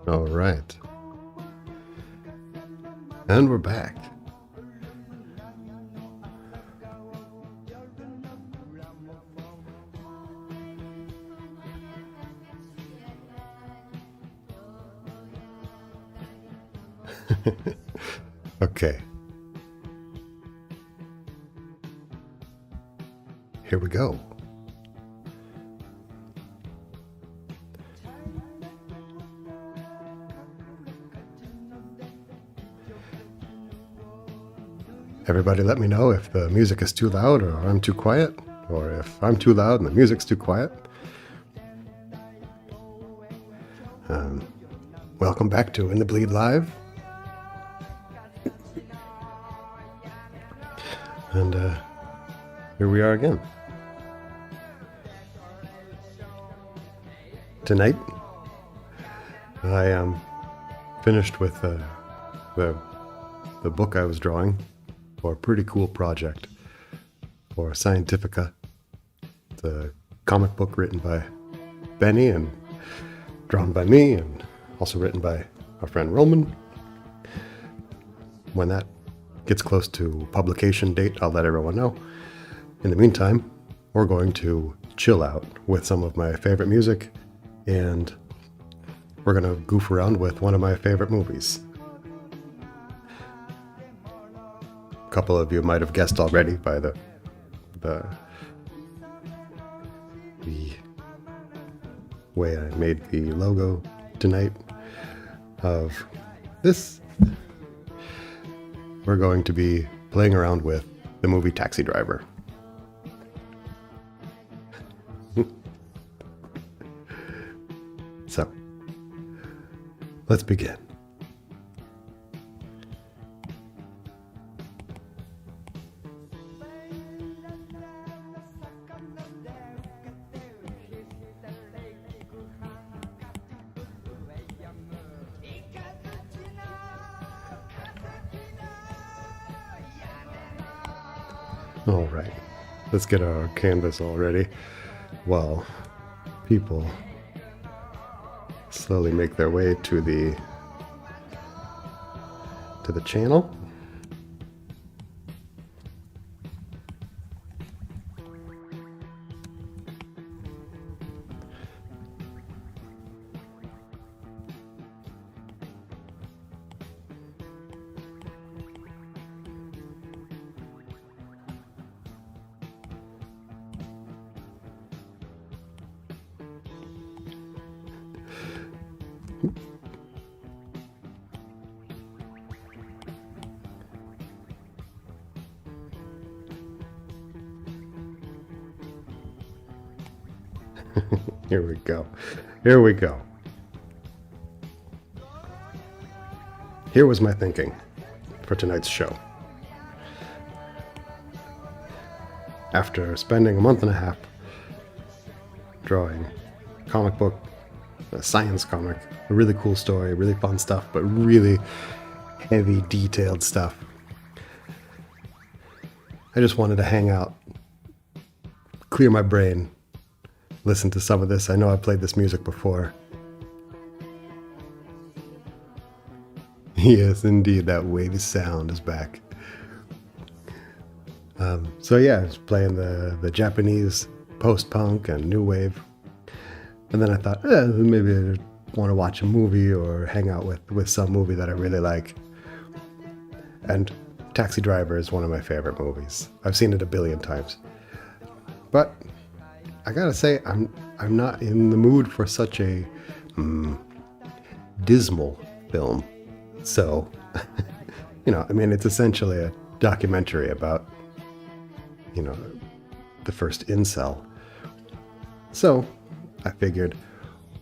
All right. And we're back. Okay. Here we go. Everybody let me know if the music is too loud or I'm too quiet, or if I'm too loud and the music's too quiet. Welcome back to In the Bleed Live. And here we are again. Tonight, I am finished with the book I was drawing for a pretty cool project for Scientifica. It's a comic book written by Benny and drawn by me, and also written by our friend Roman. When that gets close to publication date, I'll let everyone know. In the meantime, we're going to chill out with some of my favorite music, and we're going to goof around with one of my favorite movies. A couple of you might have guessed already by the way I made the logo tonight of this. We're going to be playing around with the movie Taxi Driver. So, let's begin. All right, let's get our canvas all ready while people slowly make their way to the channel. Here we go. Here we go. Here was my thinking for tonight's show. After spending a month and a half drawing a comic book, a science comic, a really cool story, really fun stuff, but really heavy, detailed stuff, I just wanted to hang out, clear my brain, listen to some of this. I know I've played this music before. Yes, indeed, that wavy sound is back. So yeah, I was playing the Japanese post-punk and new wave. And then I thought, maybe I want to watch a movie or hang out with some movie that I really like. And Taxi Driver is one of my favorite movies. I've seen it a billion times. But I gotta say, I'm not in the mood for such a dismal film. So, it's essentially a documentary about, the first incel. So, I figured,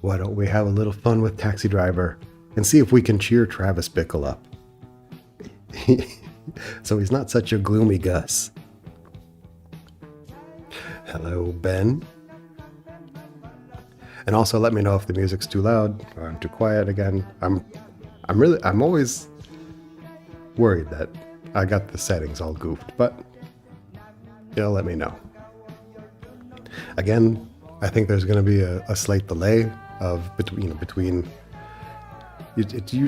why don't we have a little fun with Taxi Driver and see if we can cheer Travis Bickle up. So he's not such a gloomy Gus. Hello, Ben. And also let me know if the music's too loud or I'm too quiet again. I'm always worried that I got the settings all goofed, but let me know. Again, I think there's going to be a slight delay of between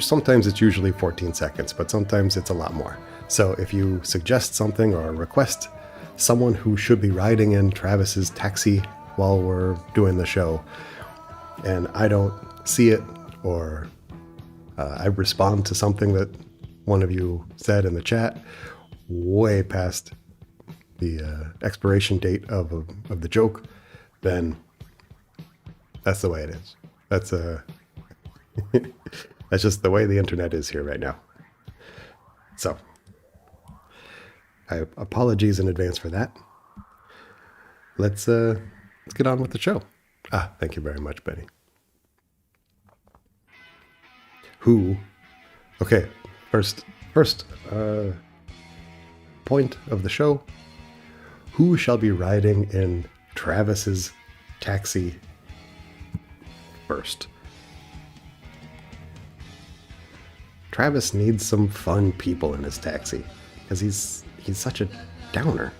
Sometimes it's usually 14 seconds, but sometimes it's a lot more. So if you suggest something or request someone who should be riding in Travis's taxi while we're doing the show, and I don't see it, or I respond to something that one of you said in the chat way past the expiration date of the joke, then that's the way it is. That's that's just the way the internet is here right now. So, apologies in advance for that. Let's get on with the show. Thank you very much, Benny. Okay, first point of the show. Who shall be riding in Travis's taxi first? Travis needs some fun people in his taxi because he's such a downer.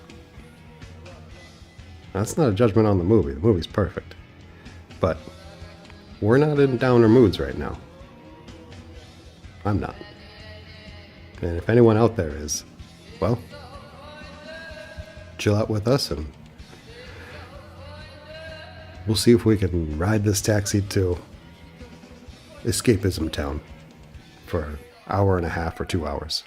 Now, that's not a judgment on the movie. The movie's perfect. But we're not in downer moods right now. I'm not. And if anyone out there is, well, chill out with us and we'll see if we can ride this taxi to Escapism Town for an hour and a half or 2 hours.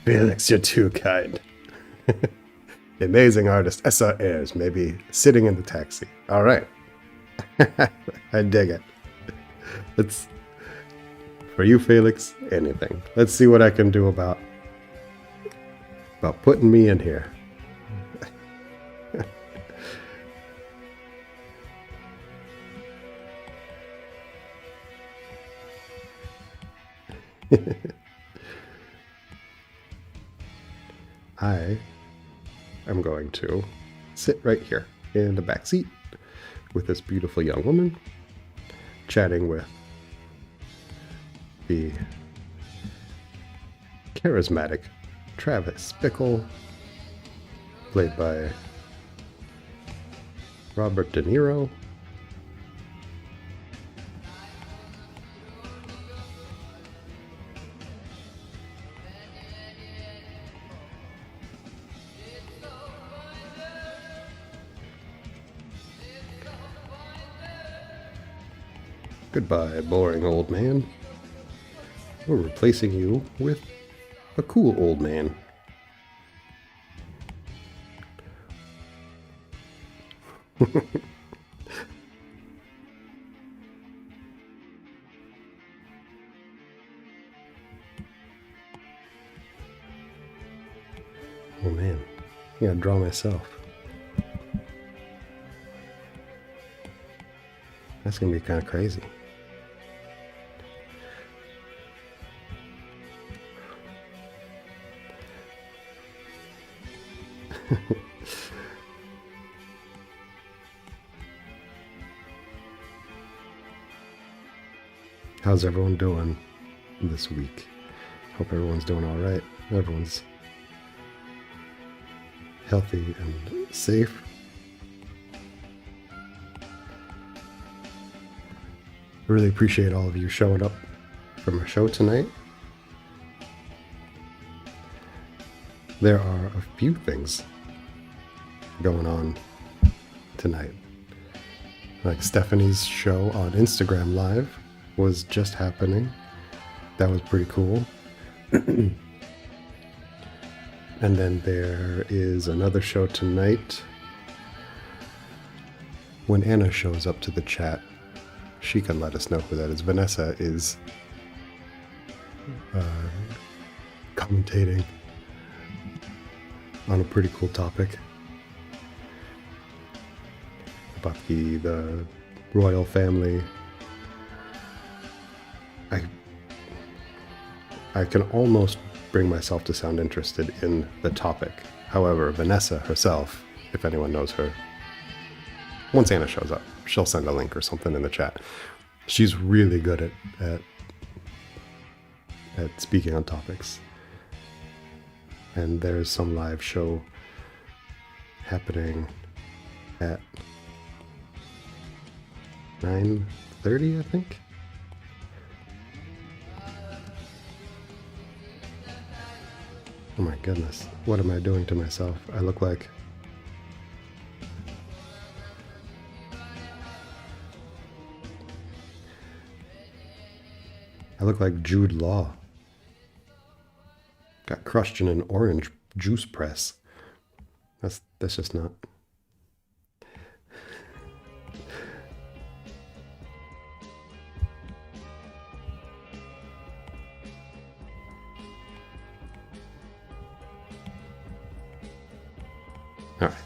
Felix, you're too kind. The amazing artist Essa Ayres may be sitting in the taxi. All right. I dig it. Let's, for you, Felix, anything. Let's see what I can do about putting me in here. I am going to sit right here in the back seat with this beautiful young woman, chatting with the charismatic Travis Bickle, played by Robert De Niro. Goodbye, boring old man. We're replacing you with a cool old man. Oh man, I gotta draw myself. That's gonna be kind of crazy. How's everyone doing this week? Hope everyone's doing all right. Everyone's healthy and safe. I really appreciate all of you showing up for my show tonight. There are a few things going on tonight. Like Stephanie's show on Instagram Live was just happening. That was pretty cool. And then there is another show tonight. When Anna shows up to the chat, she can let us know who that is. Vanessa is commentating on a pretty cool topic about the royal family. I can almost bring myself to sound interested in the topic. However, Vanessa herself, if anyone knows her, once Anna shows up, she'll send a link or something in the chat. She's really good at speaking on topics. And there's some live show happening at 9:30, I think. Oh my goodness, what am I doing to myself? I look like... Jude Law. Got crushed in an orange juice press. That's just not... All right.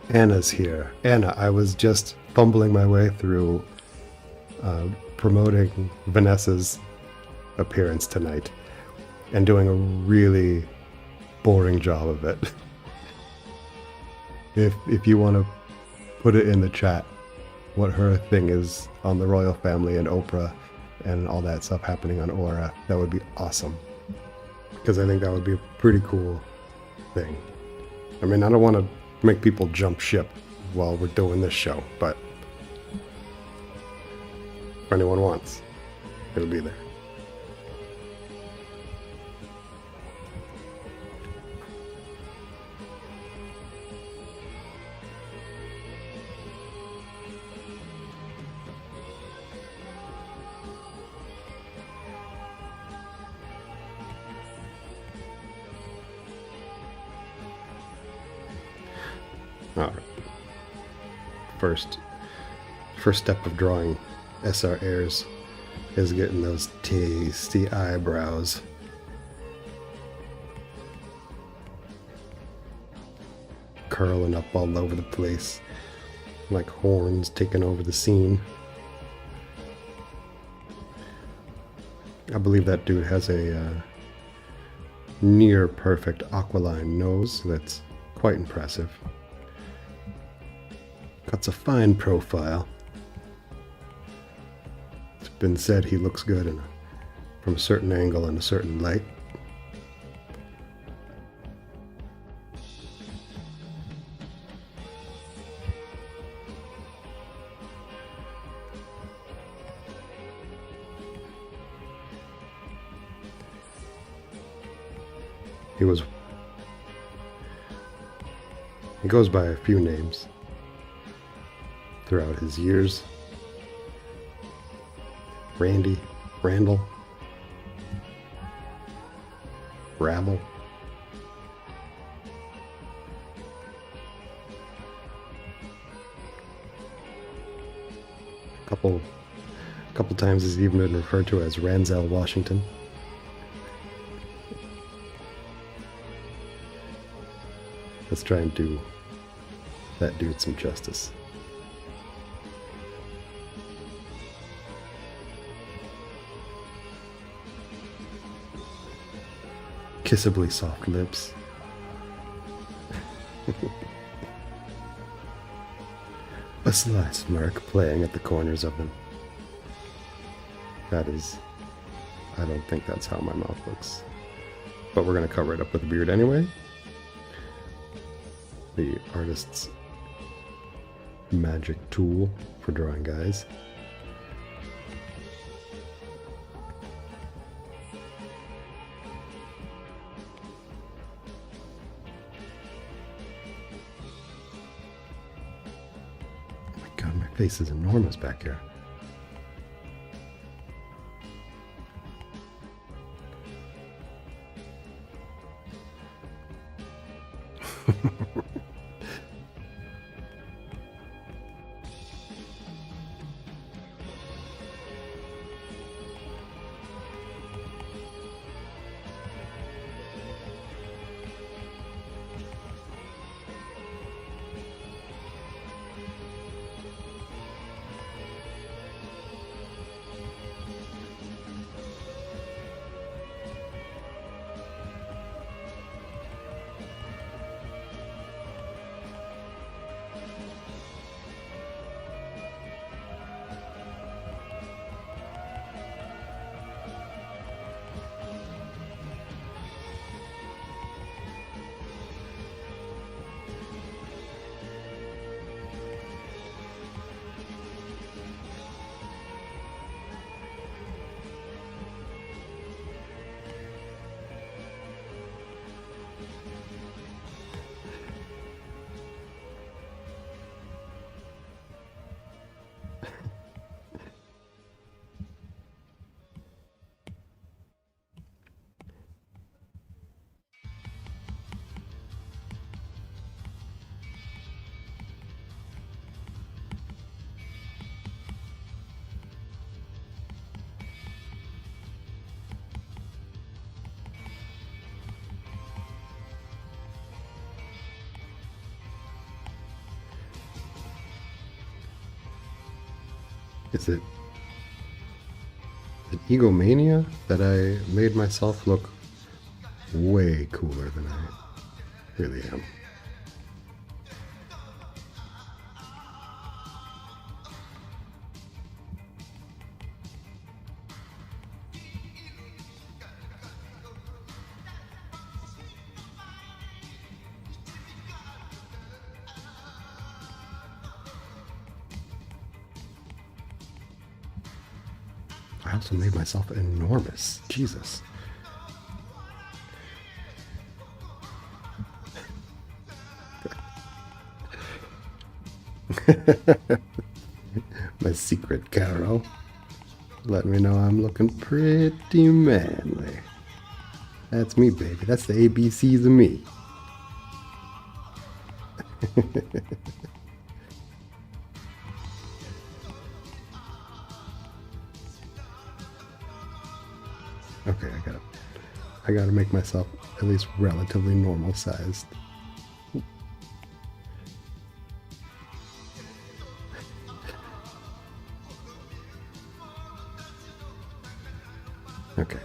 Anna's here. Anna, I was just fumbling my way through promoting Vanessa's appearance tonight and doing a really boring job of it. If you want to put it in the chat what her thing is on the royal family and Oprah and all that stuff happening on Aura, that would be awesome. Because I think that would be a pretty cool thing. I mean, I don't want to make people jump ship while we're doing this show, but if anyone wants, it'll be there. All right. First step of drawing SR Airs is getting those tasty eyebrows. Curling up all over the place like horns taking over the scene. I believe that dude has a near perfect aquiline nose that's quite impressive. Cuts a fine profile. It's been said he looks good from a certain angle and a certain light. He goes by a few names throughout his years. Randy, Randall, Rabble. A couple times he's even been referred to as Ranzel Washington. Let's try and do that dude some justice. Kissably soft lips. A sly smirk playing at the corners of them. That is... I don't think that's how my mouth looks. But we're going to cover it up with a beard anyway. The artist's magic tool for drawing guys. Oh my god, my face is enormous back here. Is it an egomania that I made myself look way cooler than I really am? I also made myself enormous. Jesus. My secret, Carol. Let me know I'm looking pretty manly. That's me, baby. That's the ABCs of me. Okay, I gotta make myself at least relatively normal sized. Okay.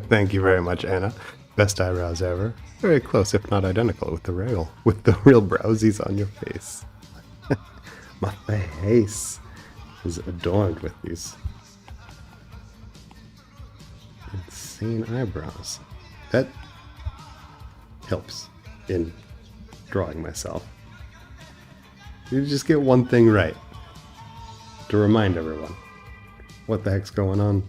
Thank you very much, Anna. Best eyebrows ever. Very close, if not identical, with the real browsies on your face. My face is adorned with these insane eyebrows. That helps in drawing myself. You just get one thing right to remind everyone what the heck's going on,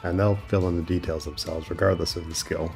and they'll fill in the details themselves regardless of the skill.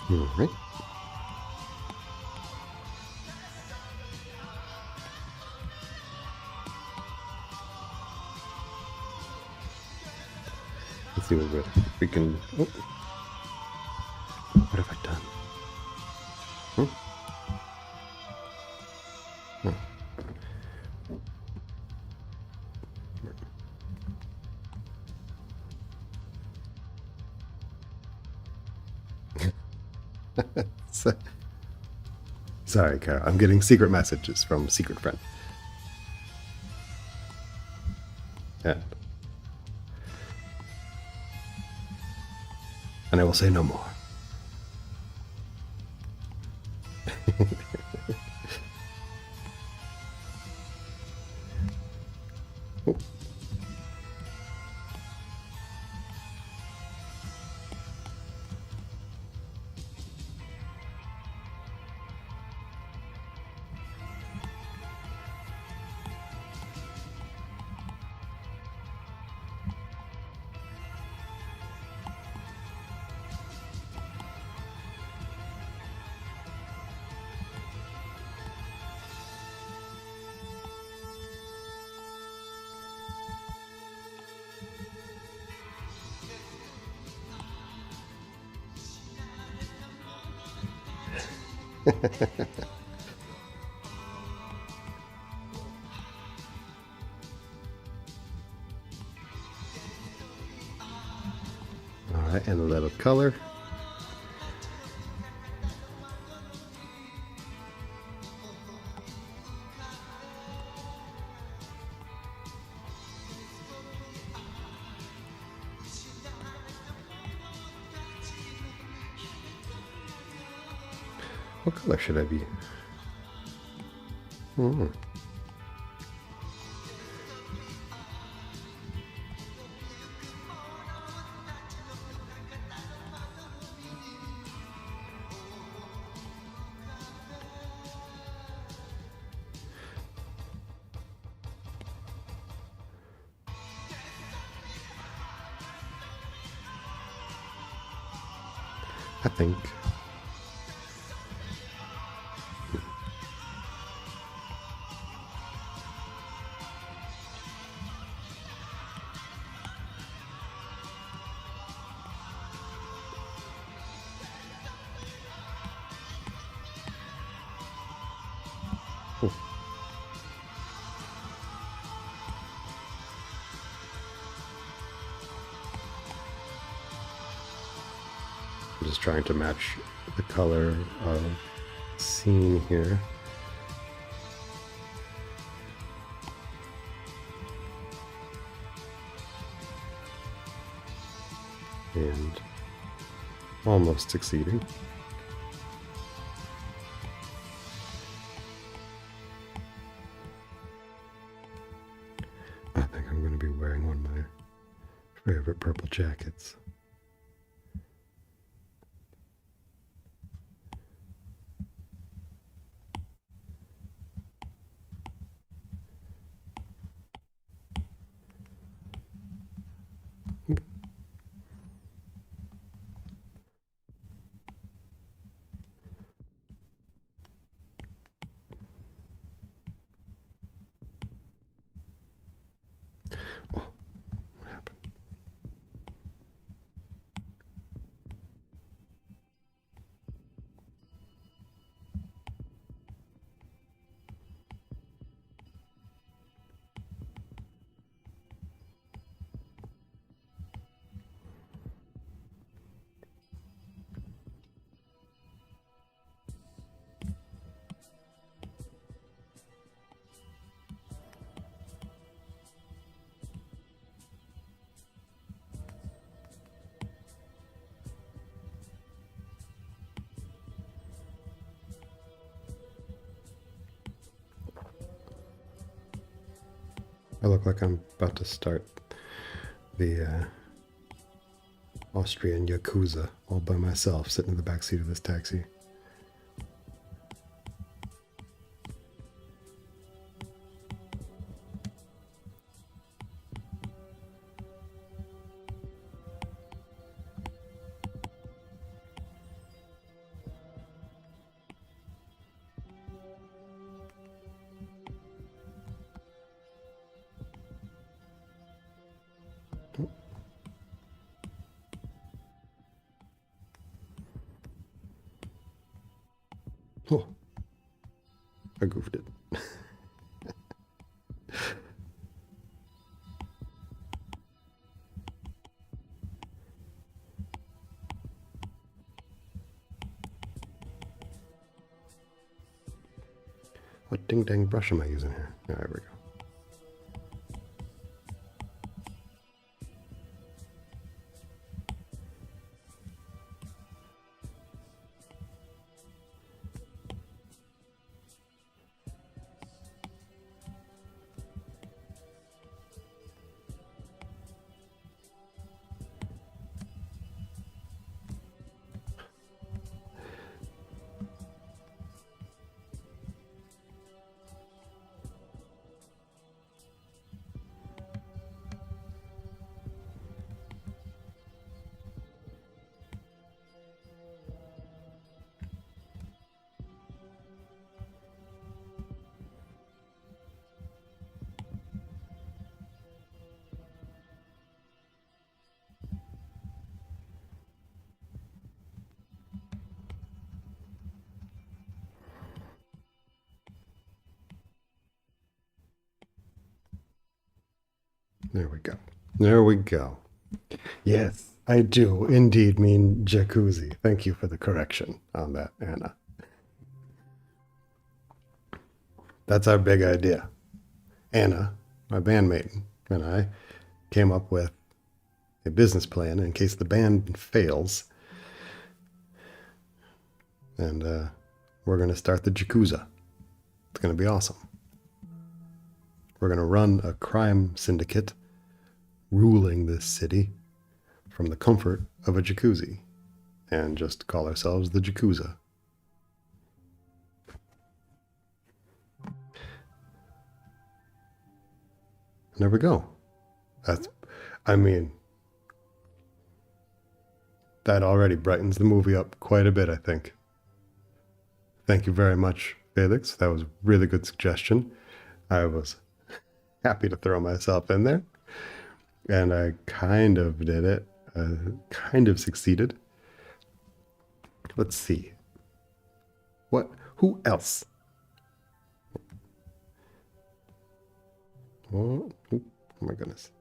All right. Let's see what we can. Oh. What have I done? Huh? Oh. Sorry, Carol. I'm getting secret messages from secret friend. And I will say no more. Oh. All right, and a little color. What color should I be? Hmm. I think. Oh. I'm just trying to match the color of scene here. And almost succeeding. I think I'm going to be wearing one of my favorite purple jackets. Oh, what happened? I look like I'm about to start the Austrian Yakuza all by myself, sitting in the back seat of this taxi. Oh, I goofed it. What ding dang brush am I using here? There we go. There we go. There we go. Yes, I do indeed mean jacuzzi. Thank you for the correction on that, Anna. That's our big idea. Anna, my bandmate, and I came up with a business plan in case the band fails. And we're going to start the Yakuza. It's going to be awesome. We're going to run a crime syndicate ruling this city from the comfort of a jacuzzi and just call ourselves the Yakuza. And there we go. That already brightens the movie up quite a bit, I think. Thank you very much, Felix. That was a really good suggestion. I was happy to throw myself in there. And I kind of did it. Kind of succeeded. Let's see. Who else? Oh my goodness.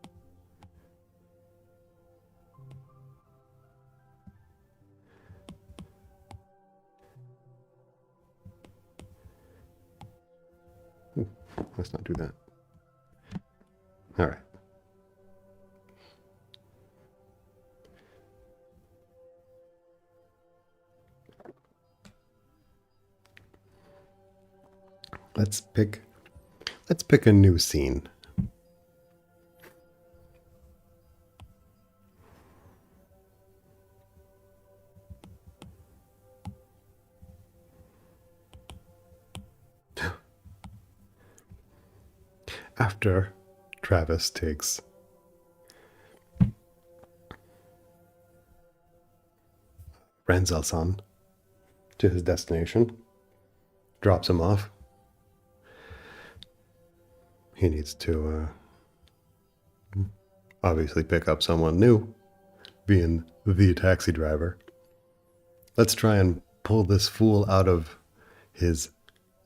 Ooh, let's not do that. All right. Let's pick a new scene. After Travis takes Ranzel-san to his destination, drops him off, he needs to obviously pick up someone new, being the taxi driver. Let's try and pull this fool out of his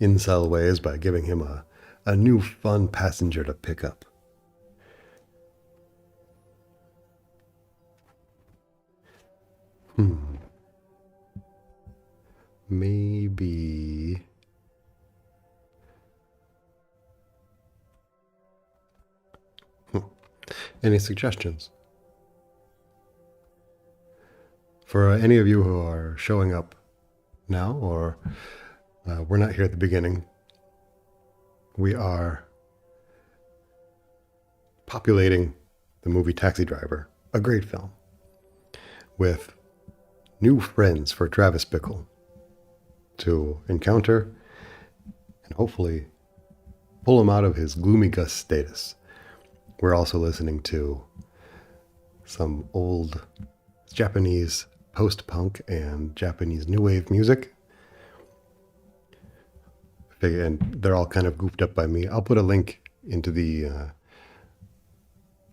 incel ways by giving him a new fun passenger to pick up. Maybe... Any suggestions? For any of you who are showing up now, or we're not here at the beginning, we are populating the movie Taxi Driver, a great film, with new friends for Travis Bickle to encounter and hopefully pull him out of his gloomy Gus status. We're also listening to some old Japanese post-punk and Japanese new wave music. And they're all kind of goofed up by me. I'll put a link into the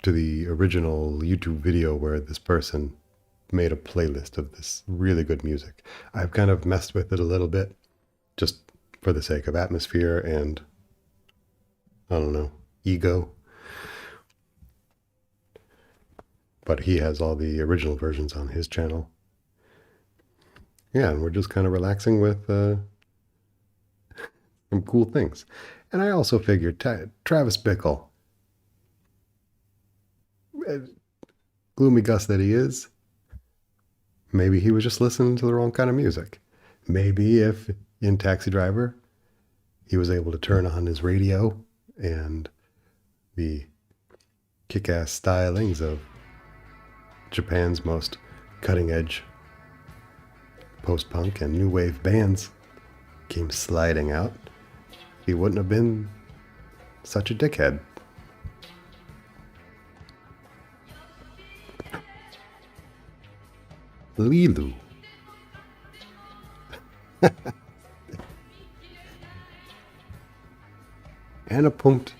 to the original YouTube video where this person made a playlist of this really good music. I've kind of messed with it a little bit just for the sake of atmosphere and, I don't know, ego. But he has all the original versions on his channel. Yeah, and we're just kind of relaxing with some cool things. And I also figured Travis Bickle, gloomy Gus that he is, maybe he was just listening to the wrong kind of music. Maybe if in Taxi Driver he was able to turn on his radio and the kick-ass stylings of Japan's most cutting-edge post-punk and new wave bands came sliding out, he wouldn't have been such a dickhead. Lilu. Anna Punkt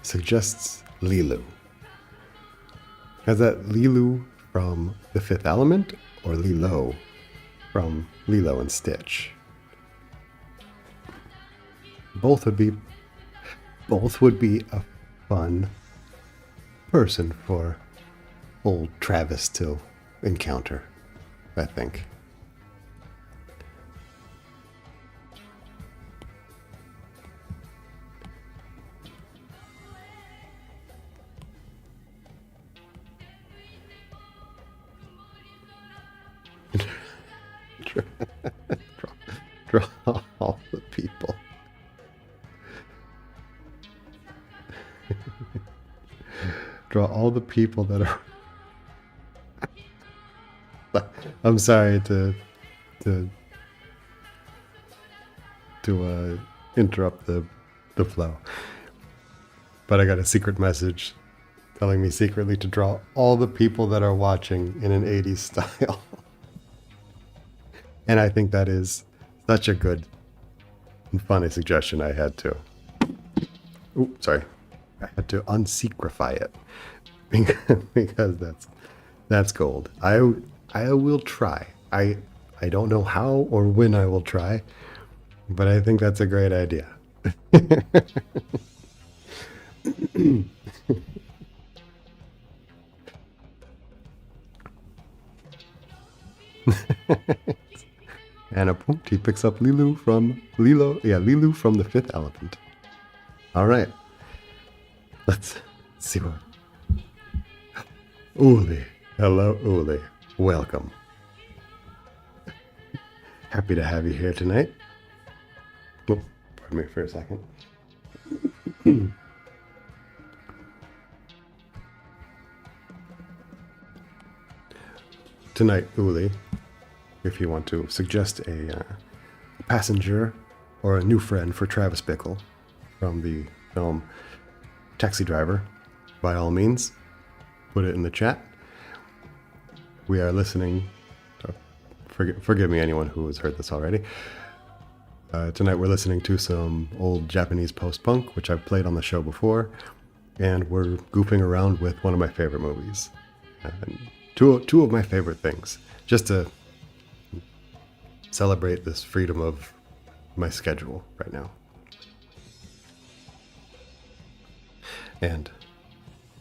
suggests Lilu. Is that Lilu from The Fifth Element or Lilo from Lilo and Stitch? Both would be a fun person for old Travis to encounter, I think. Draw all the people. Draw all the people that are. I'm sorry to interrupt the flow, but I got a secret message telling me secretly to draw all the people that are watching in an 80s style. And I think that is such a good and funny suggestion. I had to unsecretify it because that's gold. I will try. I don't know how or when I will try, but I think that's a great idea. And a point, he picks up Lilu from the Fifth Element. All right, let's see what. Uli, hello Uli, welcome. Happy to have you here tonight. Oh, pardon me for a second. Tonight, Uli, if you want to suggest a passenger or a new friend for Travis Bickle from the film Taxi Driver, by all means, put it in the chat. We are listening. Forgive me, anyone who has heard this already. Tonight we're listening to some old Japanese post-punk, which I've played on the show before, and we're goofing around with one of my favorite movies. Two of my favorite things, just to celebrate this freedom of my schedule right now. And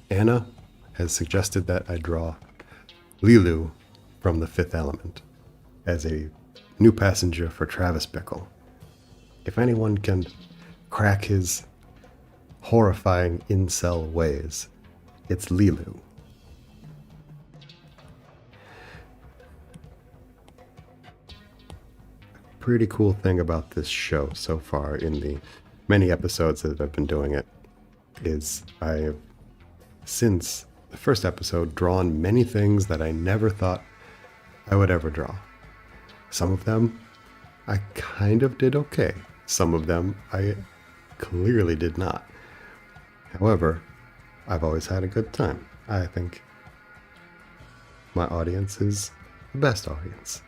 Anna has suggested that I draw Lilu from the Fifth Element as a new passenger for Travis Bickle. If anyone can crack his horrifying incel ways, it's Lilu. Pretty cool thing about this show so far in the many episodes that I've been doing it is I have, since the first episode, drawn many things that I never thought I would ever draw. Some of them I kind of did okay. Some of them I clearly did not. However, I've always had a good time. I think my audience is the best audience.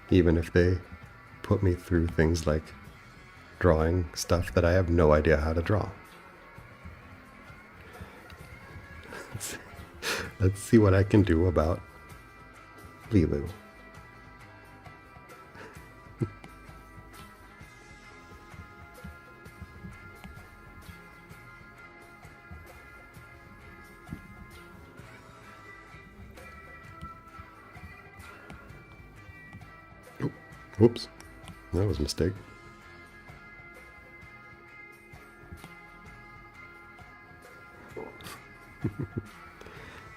Even if they put me through things like drawing stuff that I have no idea how to draw. Let's see what I can do about Lilu. Oops, that was a mistake.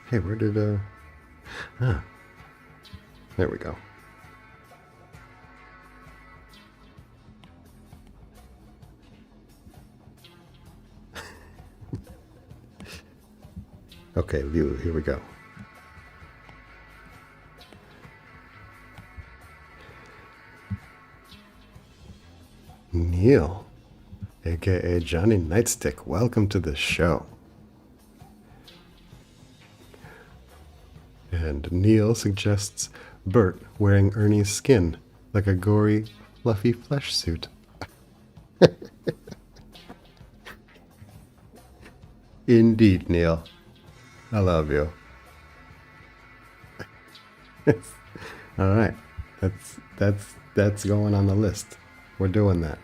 Hey, where did there we go. Okay, Lilu, here we go. Neil, aka Johnny Nightstick, welcome to the show. And Neil suggests Bert wearing Ernie's skin like a gory, fluffy flesh suit. Indeed, Neil. I love you. All right, that's going on the list. We're doing that.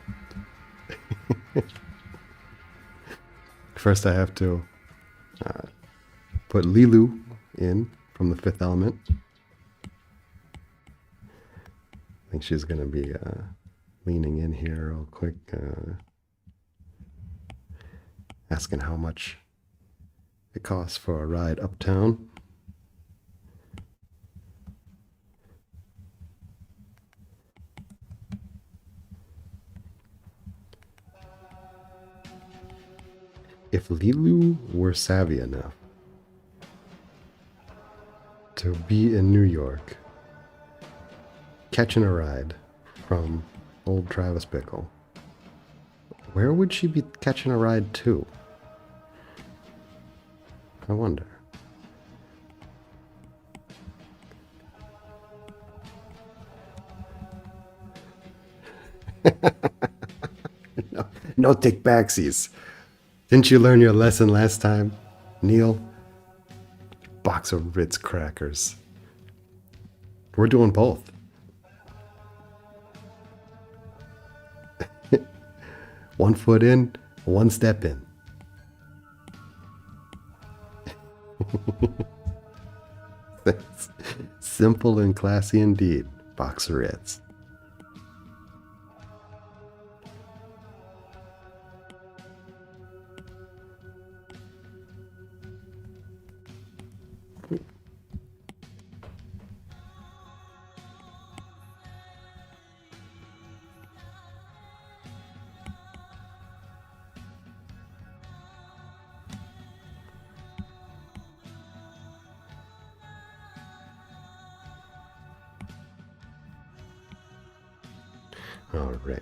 First, I have to put Lilu in from the Fifth Element. I think she's going to be leaning in here real quick, asking how much it costs for a ride uptown. If Lilu were savvy enough to be in New York, catching a ride from old Travis Bickle, where would she be catching a ride to? I wonder. No, no take backsies. Didn't you learn your lesson last time, Neil? Box of Ritz crackers. We're doing both. One foot in, one step in. That's simple and classy indeed. Box of Ritz. All right.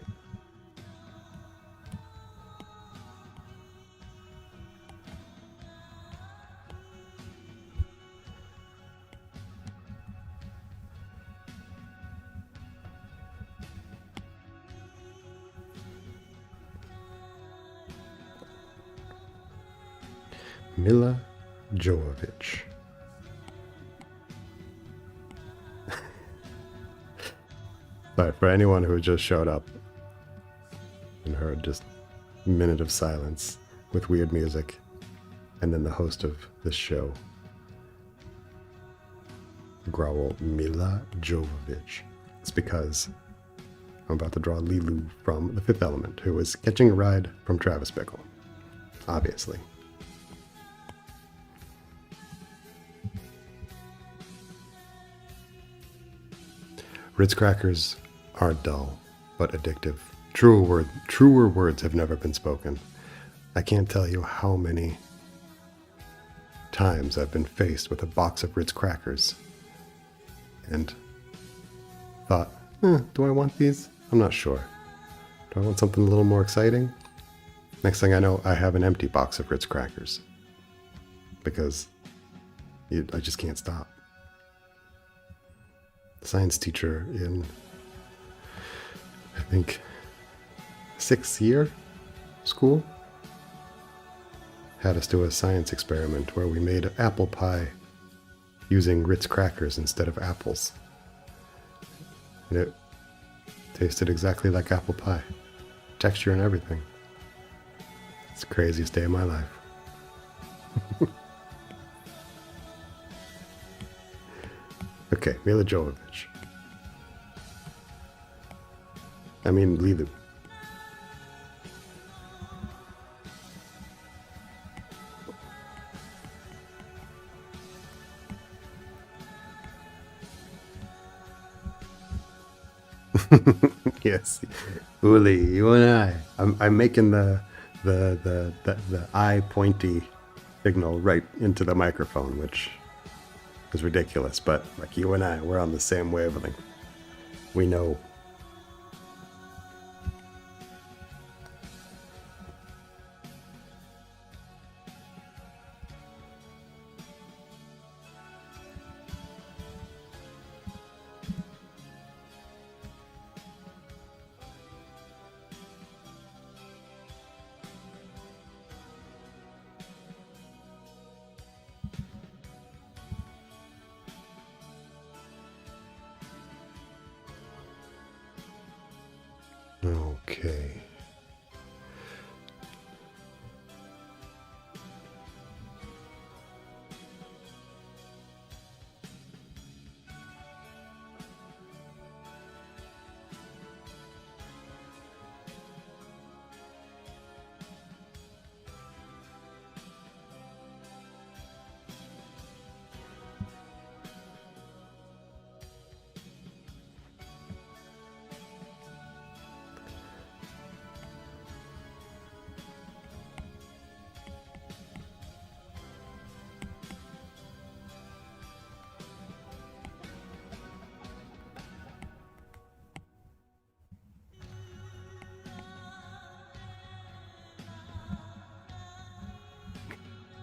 Mila Jovovich. Sorry, for anyone who just showed up and heard just a minute of silence with weird music, and then the host of this show growl Mila Jovovich. It's because I'm about to draw Lilu from The Fifth Element, who was catching a ride from Travis Bickle, obviously. Ritz crackers are dull, but addictive. Truer words have never been spoken. I can't tell you how many times I've been faced with a box of Ritz crackers and thought, do I want these? I'm not sure. Do I want something a little more exciting? Next thing I know, I have an empty box of Ritz crackers because I just can't stop. Science teacher in, I think, 6th year school had us do a science experiment where we made apple pie using Ritz crackers instead of apples. And it tasted exactly like apple pie. Texture and everything. It's the craziest day of my life. Okay, Mila Jovovich. I mean, Lilu. Yes, Uli, you and I. I'm making the eye pointy signal right into the microphone, which is ridiculous. But like you and I, we're on the same wavelength. We know. Okay.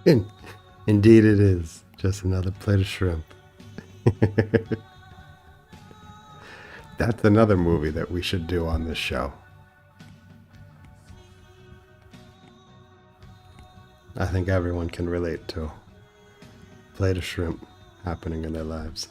In, indeed it is. Just another plate of shrimp. That's another movie that we should do on this show. I think everyone can relate to a plate of shrimp happening in their lives.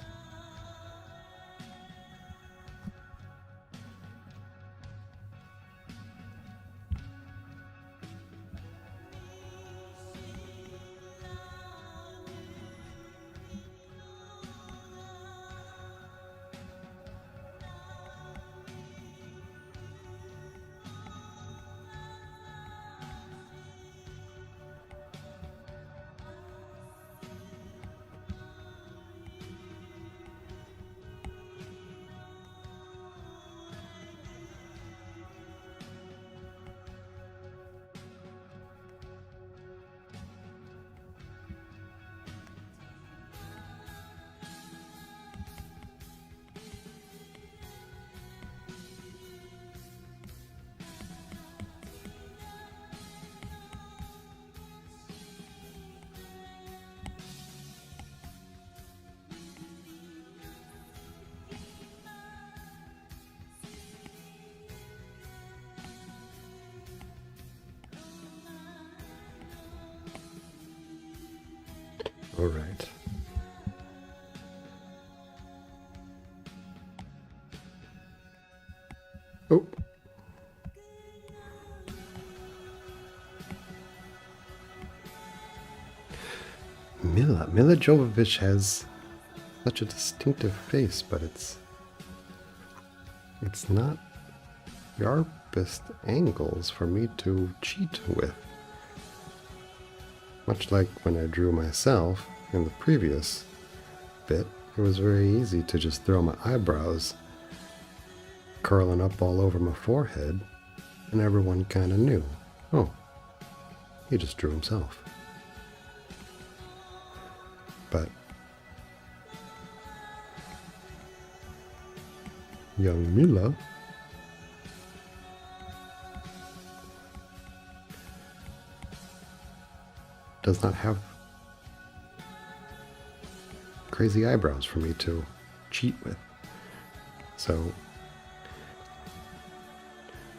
All right. Oh. Mila Jovovich has such a distinctive face, but it's not sharpest angles for me to cheat with. Much like when I drew myself in the previous bit, it was very easy to just throw my eyebrows curling up all over my forehead, and everyone kind of knew, oh, he just drew himself. But young Mila does not have crazy eyebrows for me to cheat with. So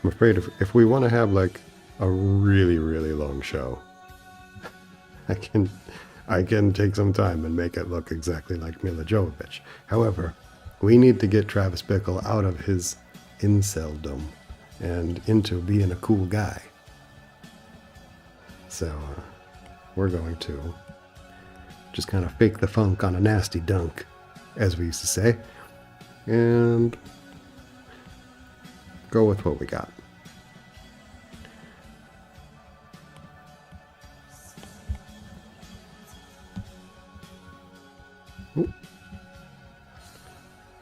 I'm afraid if we want to have like a really, really long show, I can take some time and make it look exactly like Mila Jovovich. However, we need to get Travis Bickle out of his inceldom and into being a cool guy. So we're going to just kind of fake the funk on a nasty dunk, as we used to say, and go with what we got. Ooh.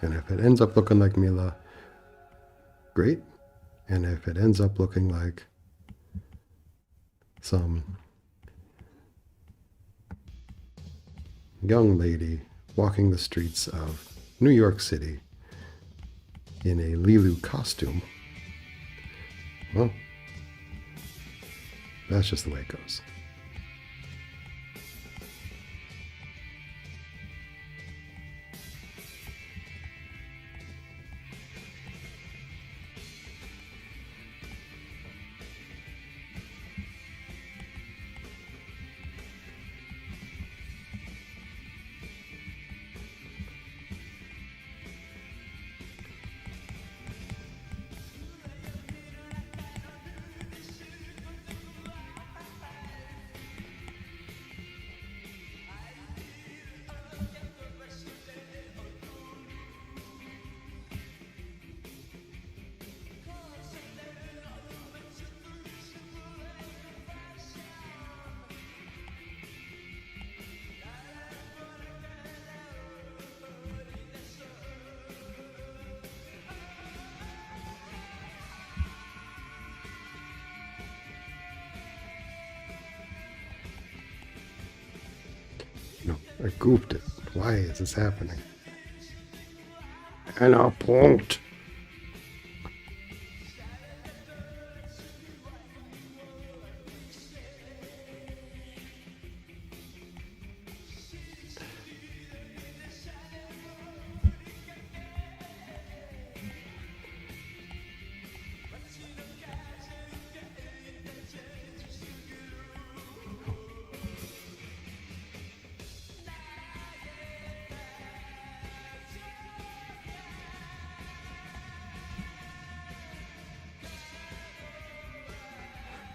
And if it ends up looking like Mila, great. And if it ends up looking like some young lady walking the streets of New York City in a Lilu costume, well, that's just the way it goes. No, I goofed it. Why is this happening? And a point.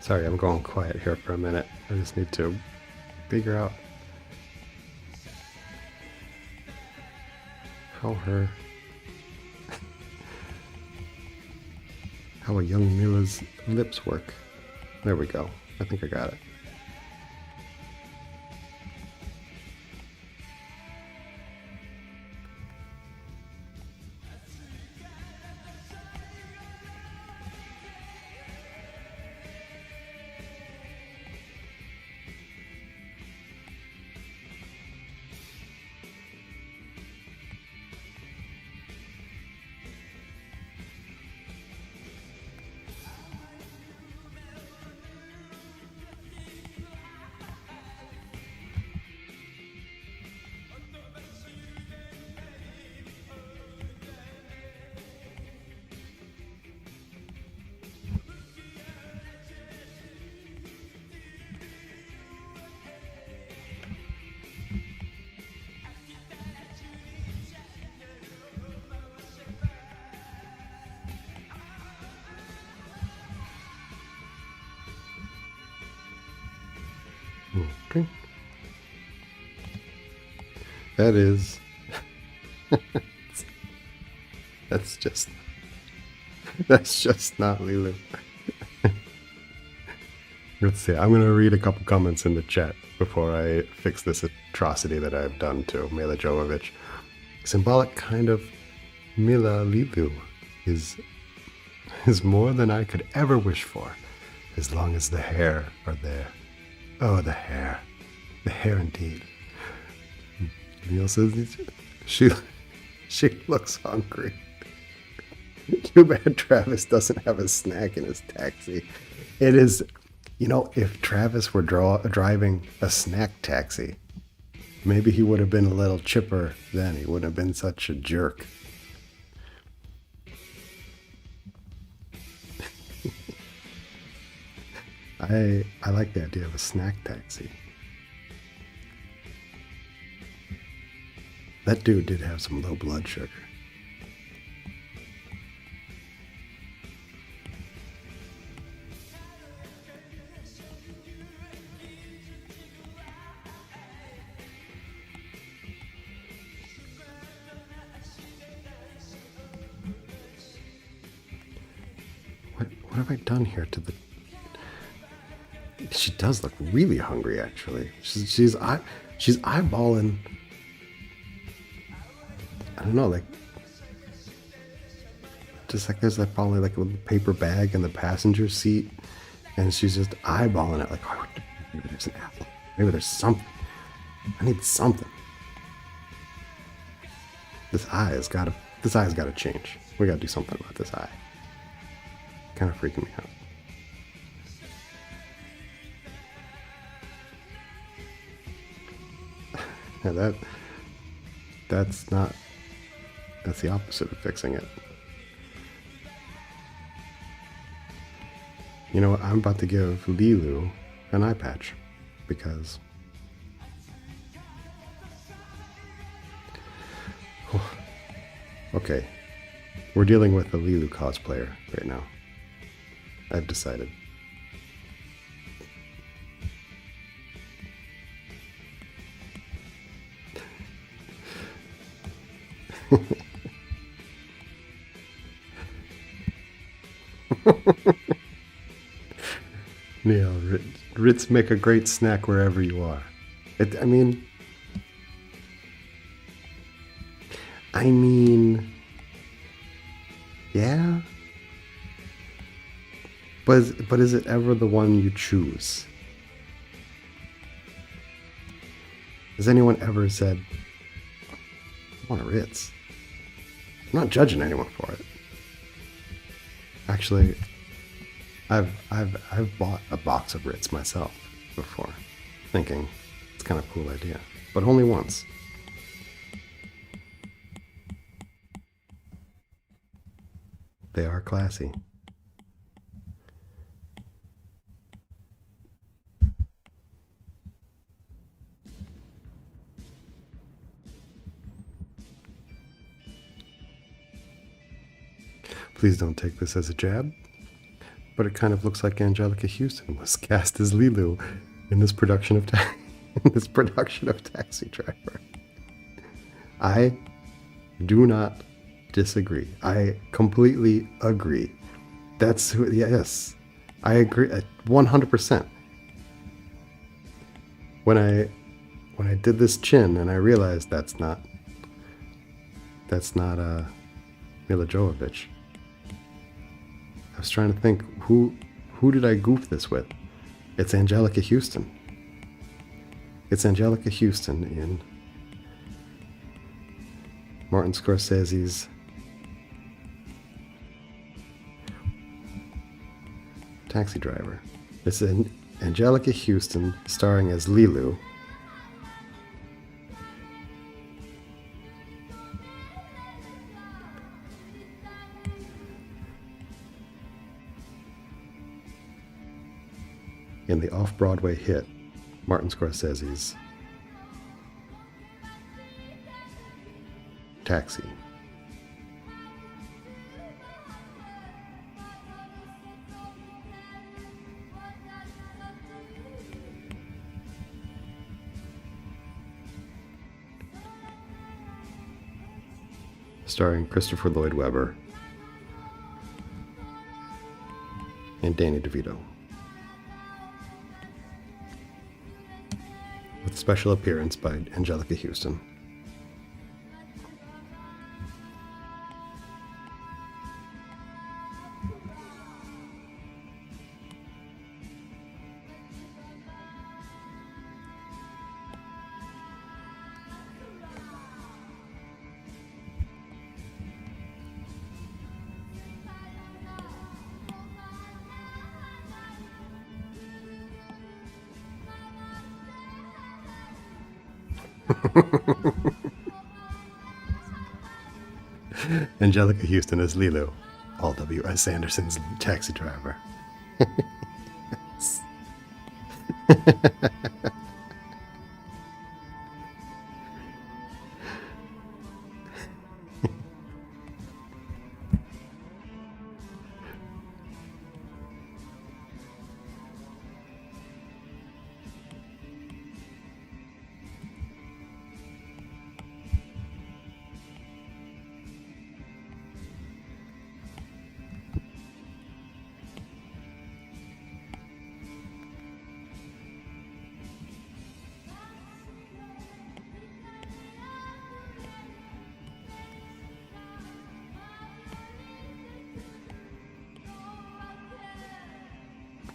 Sorry, I'm going quiet here for a minute. I just need to figure out how how a young Mila's lips work. There we go. I think I got it. Okay. That is. That's just. That's just not Lilu. Let's see. I'm going to read a couple comments in the chat before I fix this atrocity that I've done to Mila Jovovich. Symbolic kind of Mila Lilu is more than I could ever wish for, as long as the hair are there. Oh, the hair. The hair indeed. Neil says she looks hungry. Too bad Travis doesn't have a snack in his taxi. It is, you know, if Travis were driving a snack taxi, maybe he would have been a little chipper then. He wouldn't have been such a jerk. I like the idea of a snack taxi. That dude did have some low blood sugar. What have I done here to the... She does look really hungry, actually. She's eyeballing... I don't know, like... Just like there's like probably like a little paper bag in the passenger seat, and she's just eyeballing it like, oh, maybe there's an apple. Maybe there's something. I need something. This eye has got to change. We got to do something about this eye. Kind of freaking me out. Yeah, that's the opposite of fixing it. You know what? I'm about to give Lilu an eye patch because okay, we're dealing with a Lilu cosplayer right now. I've decided. Yeah, Ritz make a great snack wherever you are. I mean, yeah. But is it ever the one you choose? Has anyone ever said, I want a Ritz? I'm not judging anyone for it. Actually, I've bought a box of Ritz myself before, thinking it's kind of a cool idea, but only once. They are classy. Please don't take this as a jab, but it kind of looks like Angelica Houston was cast as Lilu in this production of Taxi Driver. I do not disagree. I completely agree. That's who. Yes, I agree 100%. When I did this chin and I realized that's not Mila Jovovich. I was trying to think who did I goof this with? It's Angelica Houston. It's Angelica Houston in Martin Scorsese's Taxi Driver. It's Angelica Houston starring as Lilu. In the off-Broadway hit, Martin Scorsese's Taxi. Starring Christopher Lloyd Webber and Danny DeVito. With a special appearance by Angelica Houston. Angelica Houston as Lilu, all W.S. Anderson's Taxi Driver. Yes.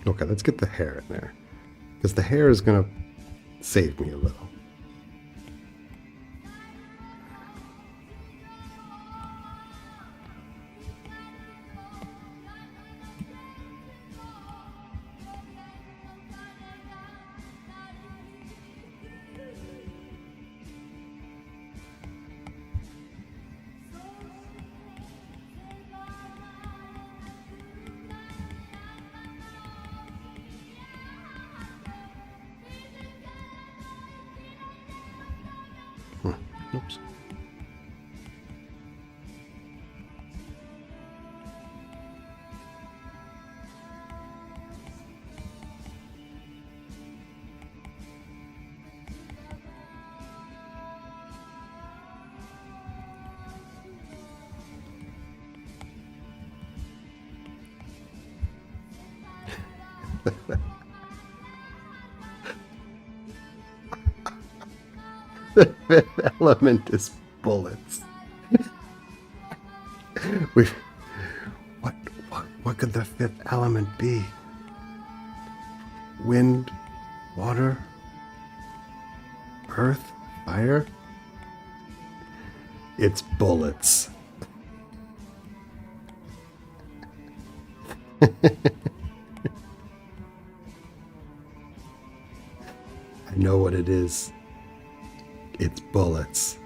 Okay, let's get the hair in there, because the hair is going to save me a little. Oops. The fifth element is bullets. What could the fifth element be? Wind, water, earth, fire? It's bullets. I know what it is. It's bullets.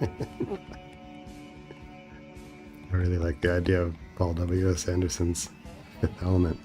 I really like the idea of Paul W.S. Anderson's Fifth Element.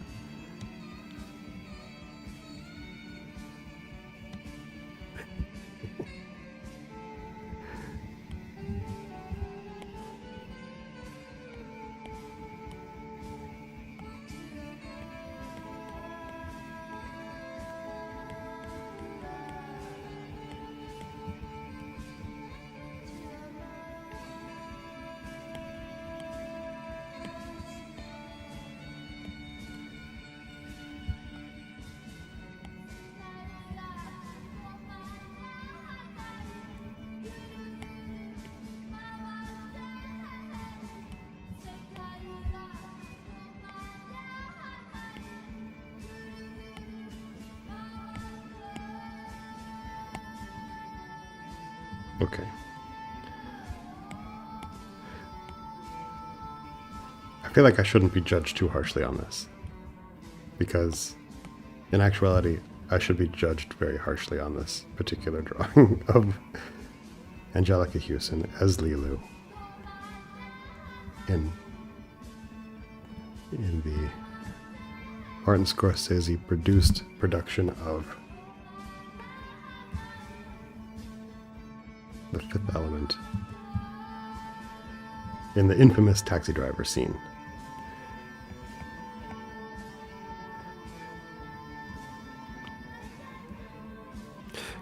Okay. I feel like I shouldn't be judged too harshly on this, because in actuality, I should be judged very harshly on this particular drawing of Angelica Houston as Lilu in the Martin Scorsese produced production of The Fifth Element, in the infamous taxi driver scene.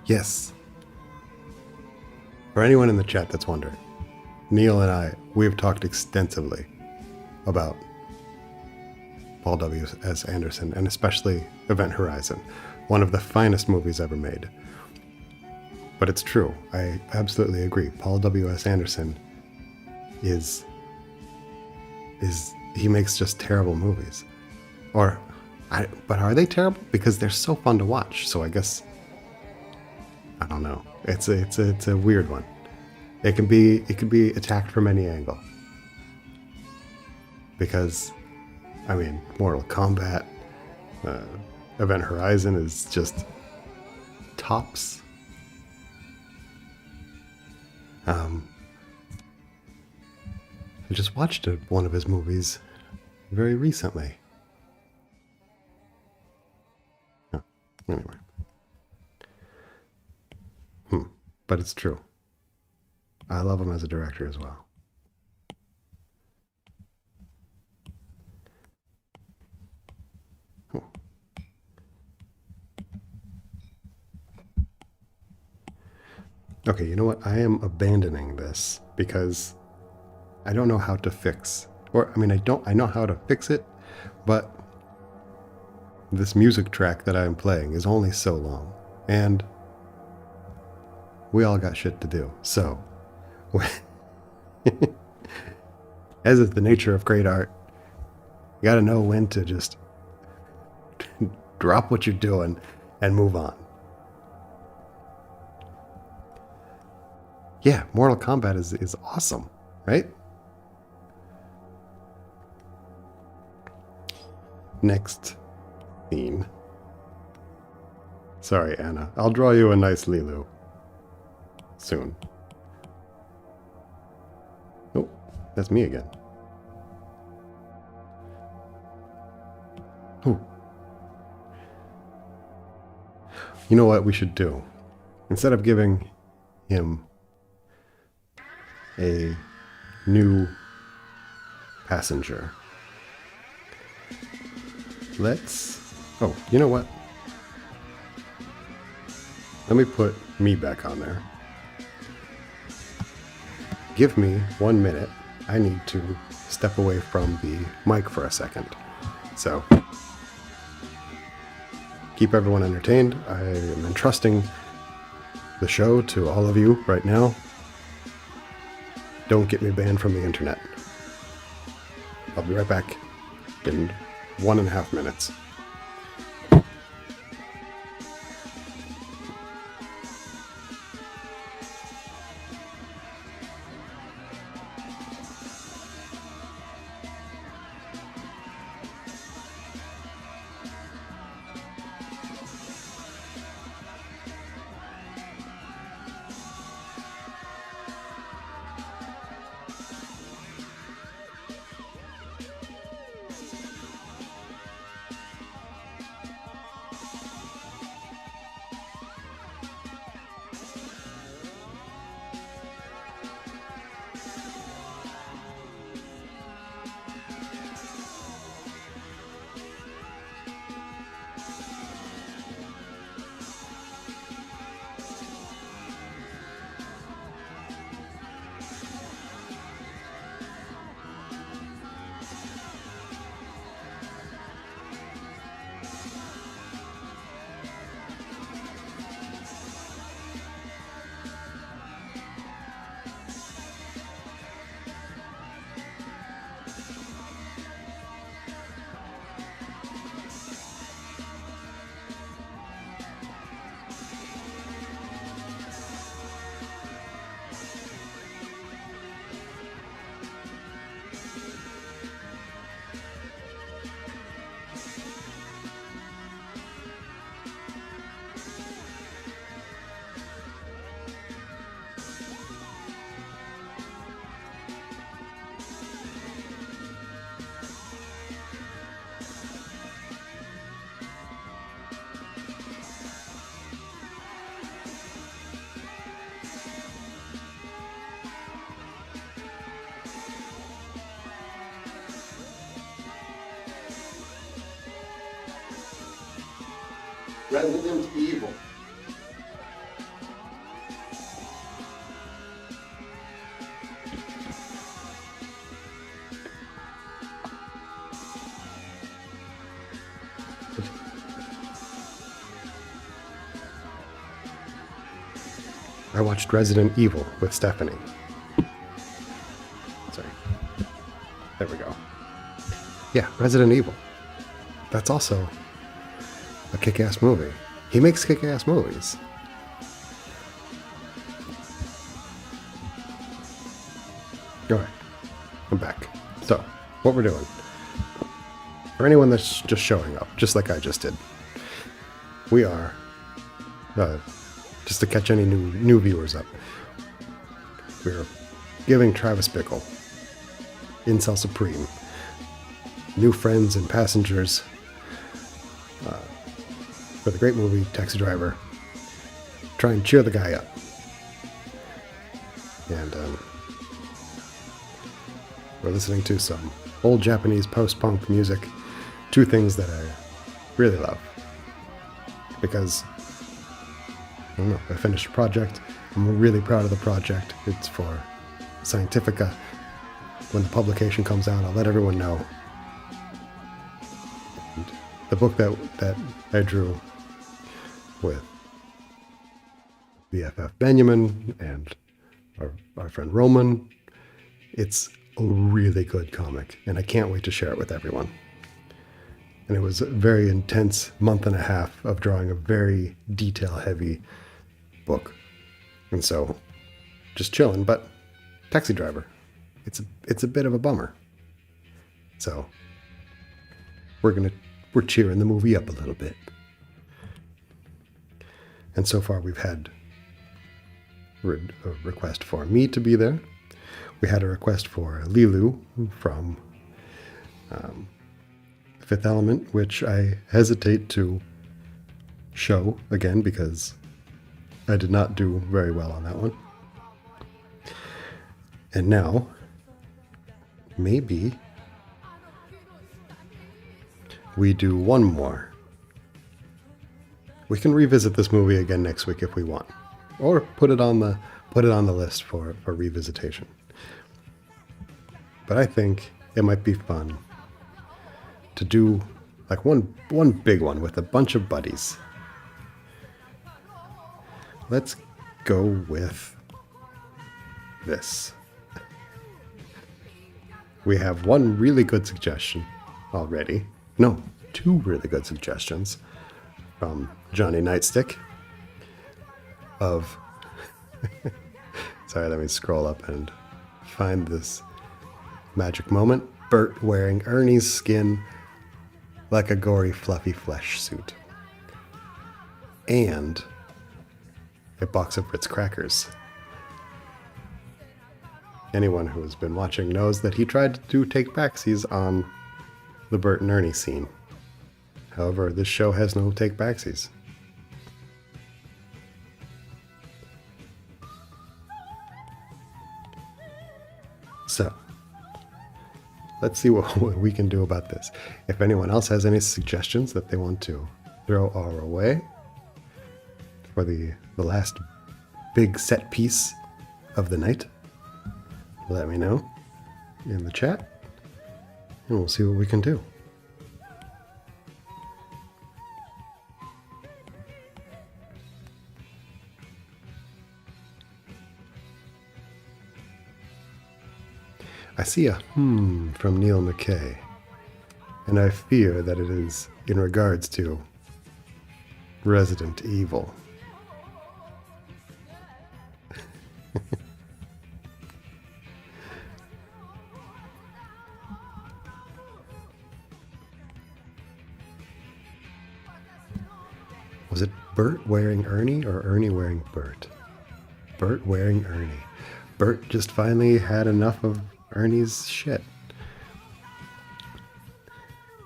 Yes. For anyone in the chat that's wondering, Neil and I, we've talked extensively about Paul W.S. Anderson, and especially Event Horizon, one of the finest movies ever made. But it's true. I absolutely agree. Paul W.S. Anderson he makes just terrible movies. But are they terrible? Because they're so fun to watch. So I guess, I don't know. It's a weird one. It can be attacked from any angle. Because, I mean, Mortal Kombat, Event Horizon is just tops. I just watched one of his movies very recently. Oh, anyway. But it's true. I love him as a director as well. Okay, you know what? I am abandoning this because I don't know how to fix, I know how to fix it, but this music track that I'm playing is only so long, and we all got shit to do. So, as is the nature of great art, you gotta know when to just drop what you're doing and move on. Yeah, Mortal Kombat is awesome, right? Next scene. Sorry, Anna. I'll draw you a nice Lilu soon. Oh, that's me again. Oh. You know what we should do? Instead of giving him a new passenger, oh, you know what? Let me put me back on there. Give me 1 minute. I need to step away from the mic for a second. So, keep everyone entertained. I am entrusting the show to all of you right now. Don't get me banned from the internet. I'll be right back in 1.5 minutes. Resident Evil. I watched Resident Evil with Stephanie. Sorry. There we go. Yeah, Resident Evil. That's also a kick-ass movie. He makes kick-ass movies. Alright, I'm back. So, what we're doing. For anyone that's just showing up, just like I just did, we are, just to catch any new viewers up, we're giving Travis Bickle, Incel Supreme, new friends and passengers for the great movie Taxi Driver. Try and cheer the guy up. And we're listening to some old Japanese post-punk music. Two things that I really love. Because, I don't know, I finished a project. I'm really proud of the project. It's for Scientifica. When the publication comes out, I'll let everyone know. And the book that I drew with BFF Benjamin and our friend Roman, it's a really good comic, and I can't wait to share it with everyone. And it was a very intense month and a half of drawing a very detail-heavy book. And so, just chilling, but Taxi Driver, it's a bit of a bummer. So, we're cheering the movie up a little bit. And so far we've had a request for me to be there. We had a request for Lilu from Fifth Element, which I hesitate to show again because I did not do very well on that one. And now, maybe we do one more. We can revisit this movie again next week if we want, or put it on the list for revisitation. But I think it might be fun to do like one big one with a bunch of buddies. Let's go with this. We have one really good suggestion already. No, two really good suggestions from Johnny Nightstick of sorry, let me scroll up and find this magic moment. Bert wearing Ernie's skin like a gory fluffy flesh suit. And a box of Ritz crackers. Anyone who has been watching knows that he tried to do take backsies on the Bert and Ernie scene. However, this show has no take backsies. So, let's see what we can do about this. If anyone else has any suggestions that they want to throw our way for the last big set piece of the night, let me know in the chat, and we'll see what we can do. I see a from Neil McKay, and I fear that it is in regards to Resident Evil. Was it Bert wearing Ernie or Ernie wearing Bert? Bert wearing Ernie. Bert just finally had enough of Ernie's shit.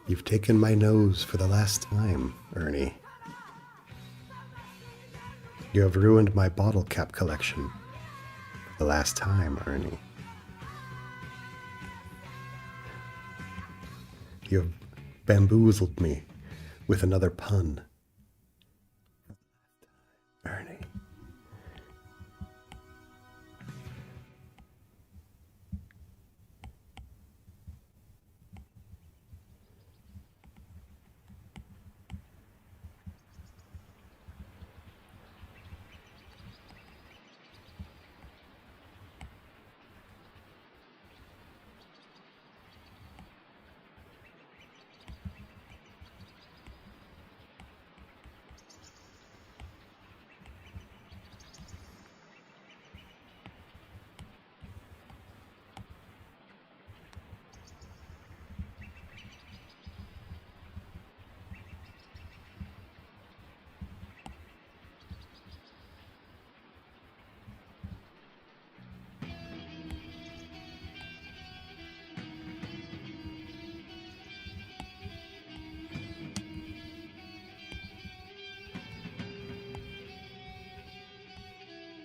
You've taken my nose for the last time, Ernie. You have ruined my bottle cap collection for the last time, Ernie. You have bamboozled me with another pun. Ernie.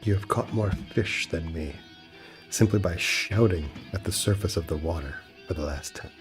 You have caught more fish than me, simply by shouting at the surface of the water for the last 10.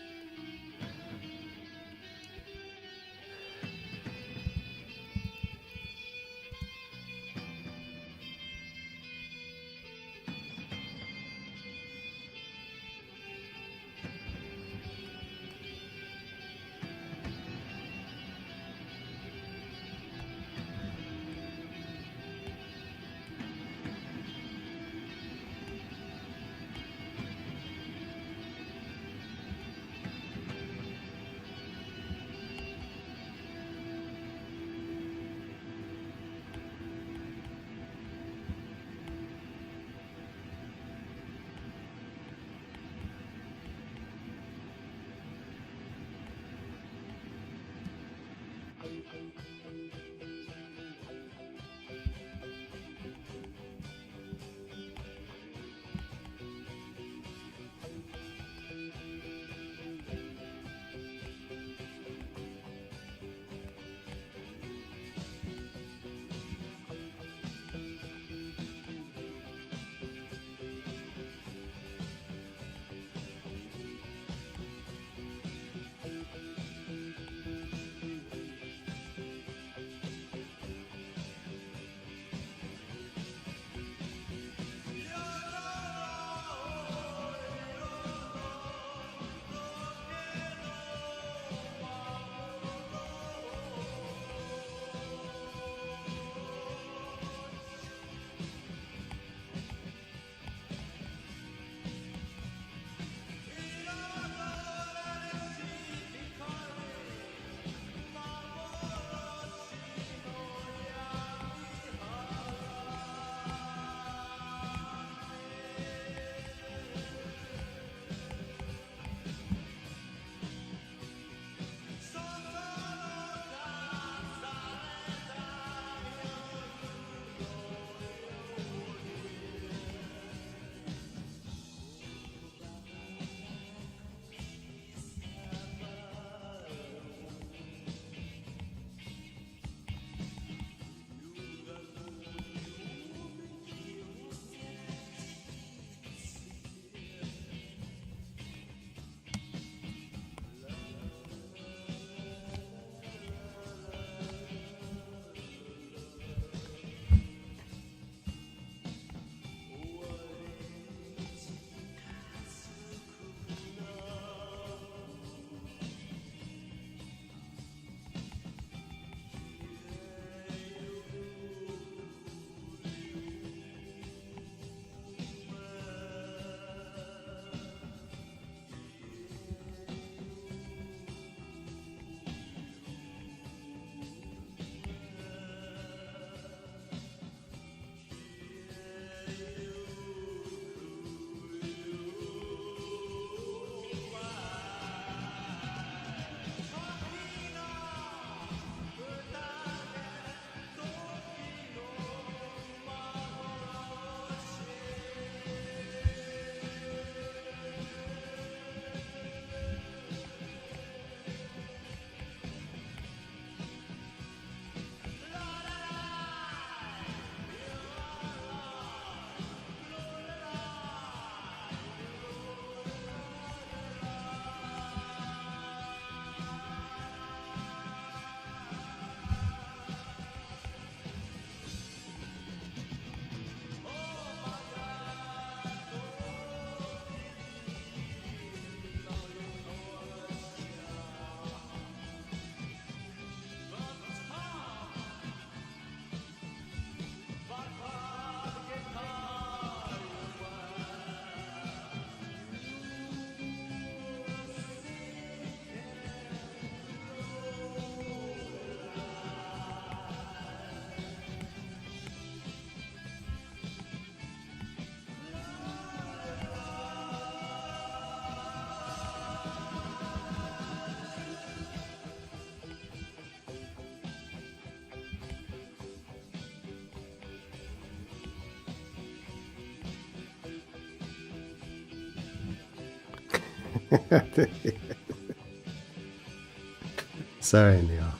Sorry, Neil.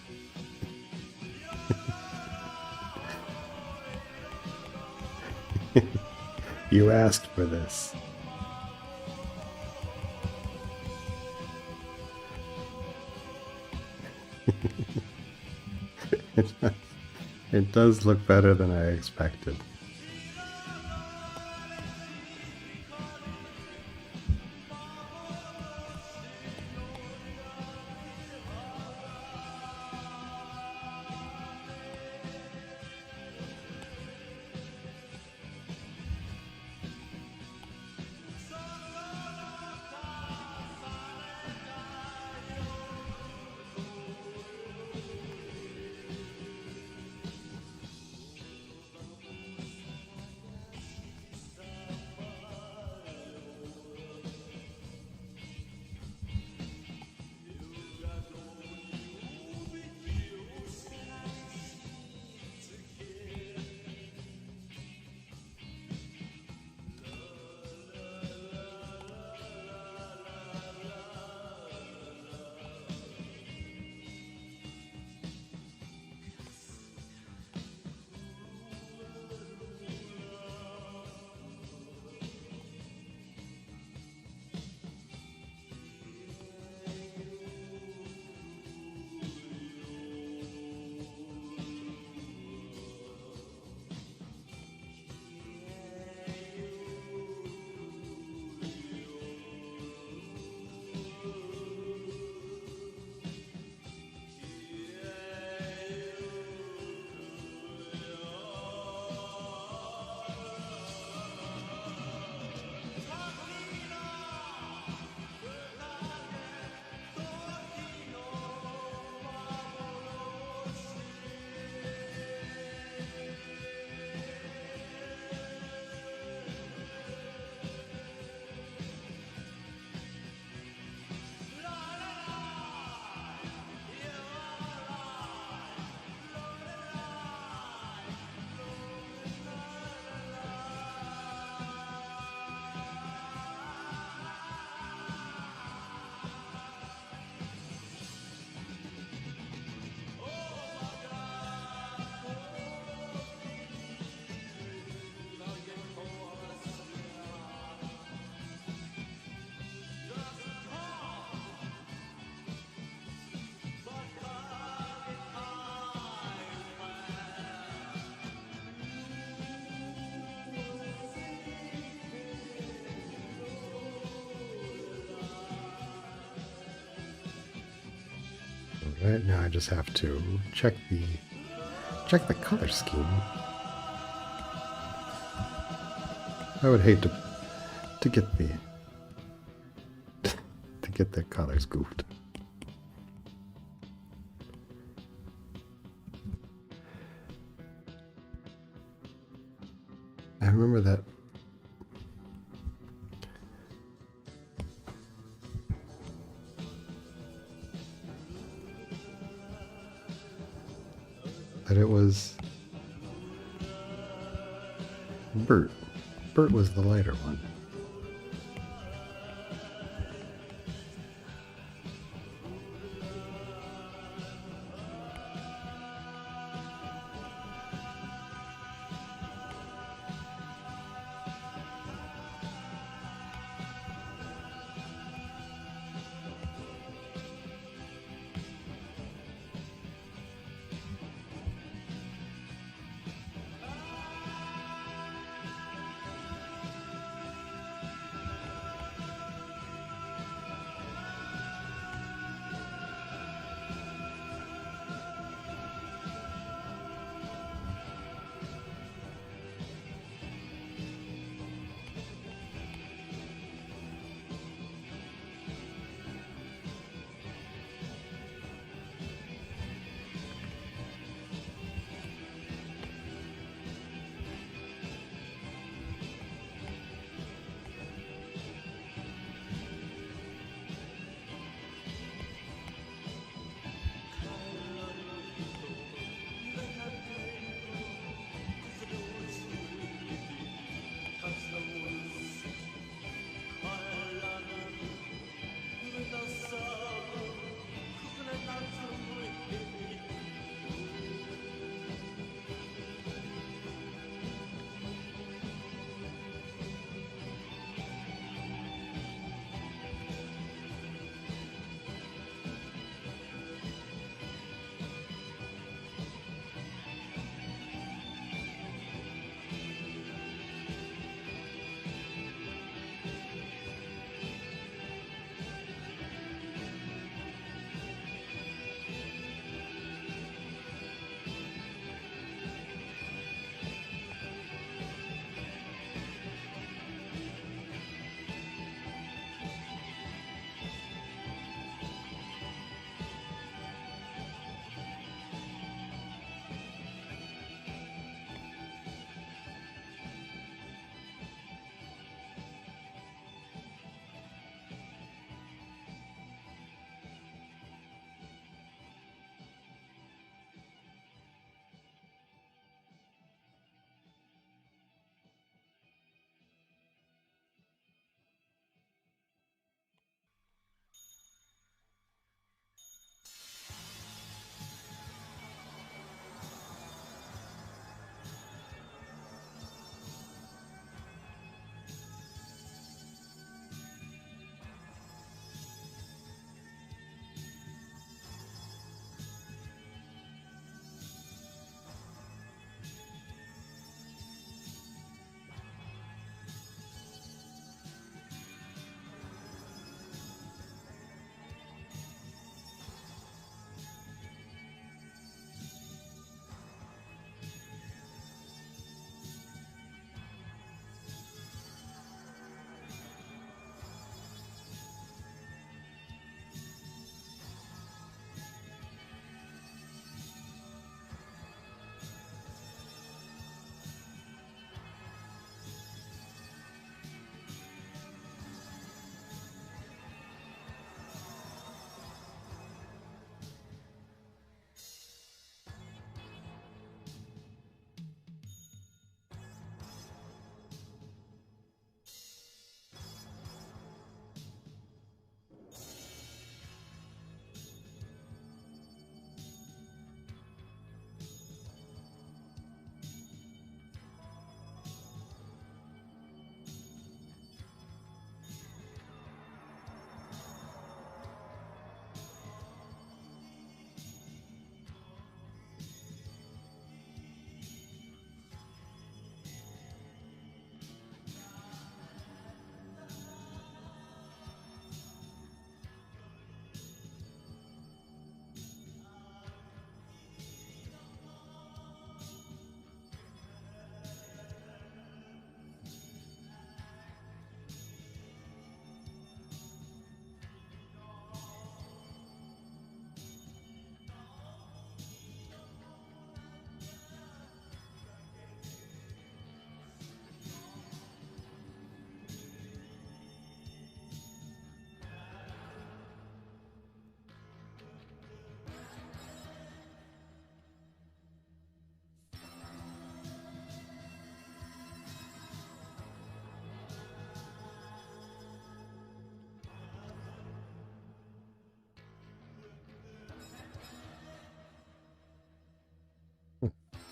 You asked for this. It does look better than I expected. Right now I just have to check the color scheme. I would hate to get the to get the colors goofed. I remember that it was Bert. Bert was the lighter one.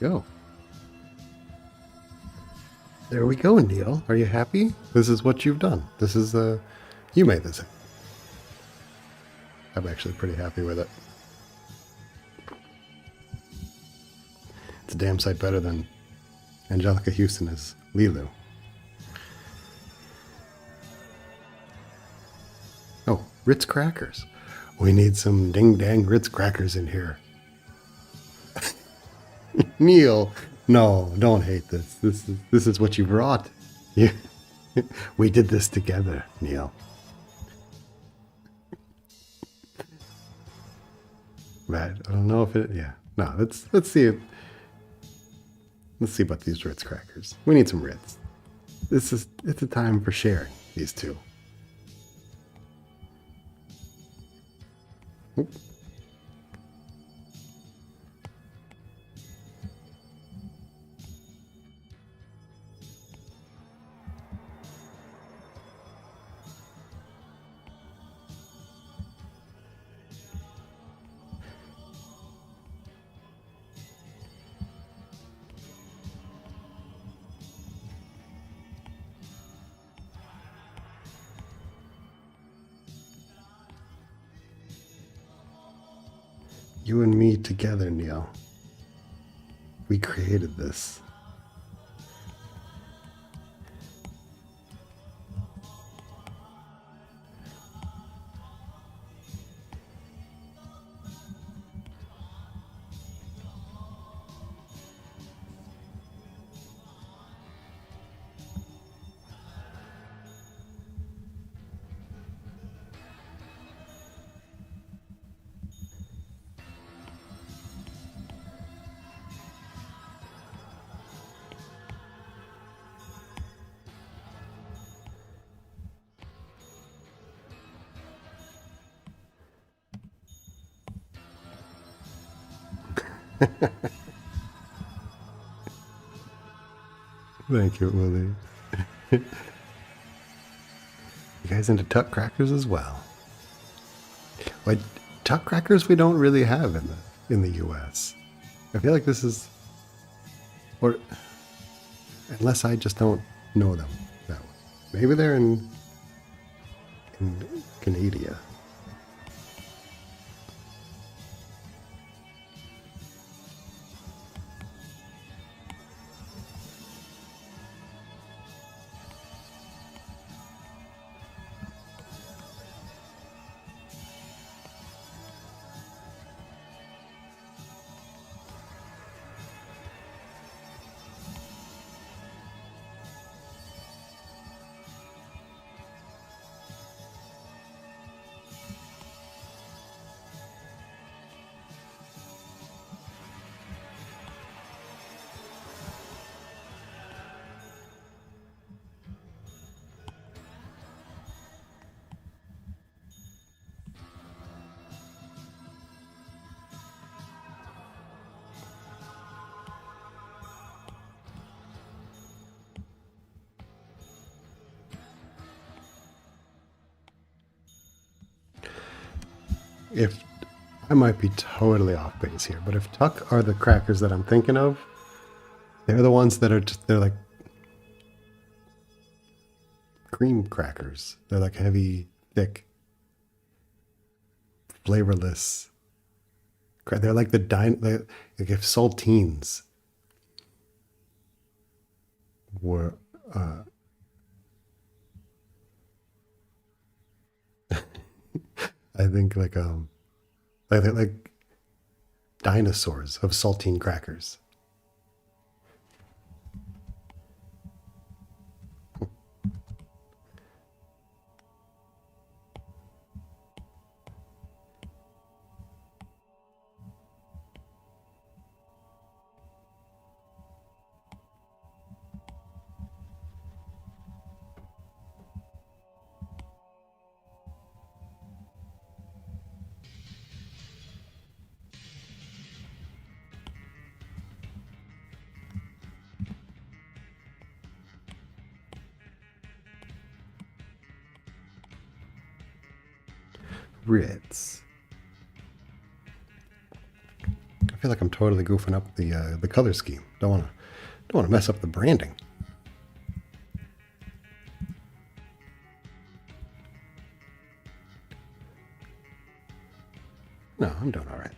Go. There we go, Neil. Are you happy? This is what you've done. This is you made this. I'm actually pretty happy with it. It's a damn sight better than Angelica Houston as Lilu. Oh, Ritz crackers. We need some ding dang Ritz crackers in here. Neil, no, don't hate this. This is what you brought. You, we did this together, Neil. Right? I don't know if it. Yeah. No. Let's see. Let's see about these Ritz crackers. We need some Ritz. It's a time for sharing these two. Oop. You and me together, Neil. We created this. Thank you, Willie. You guys into tuck crackers as well? Like tuck crackers we don't really have in the US. I feel like this is, or unless I just don't know them that way. Maybe they're in Canada. If I might be totally off base here, but if tuck are the crackers that I'm thinking of, they're the ones that are they're like cream crackers. They're like heavy, thick, flavorless. They're like like if saltines were I think like they're like dinosaurs of saltine crackers. Ritz. feel like I'm totally goofing up the color scheme. Don't want to mess up the branding. No, I'm doing all right.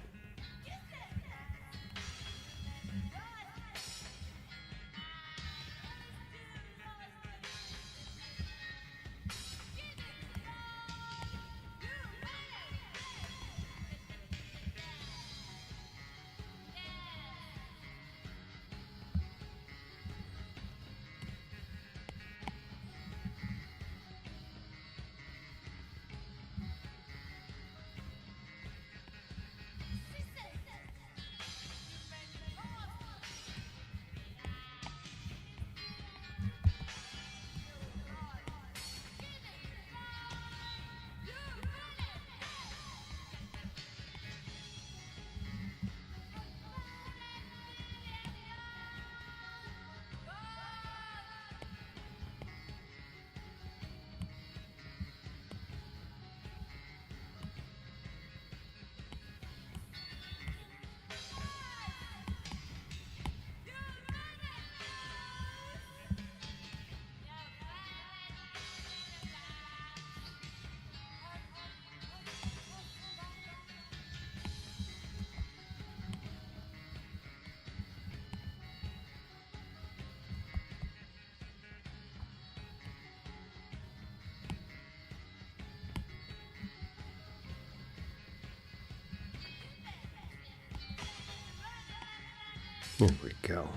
Here we go.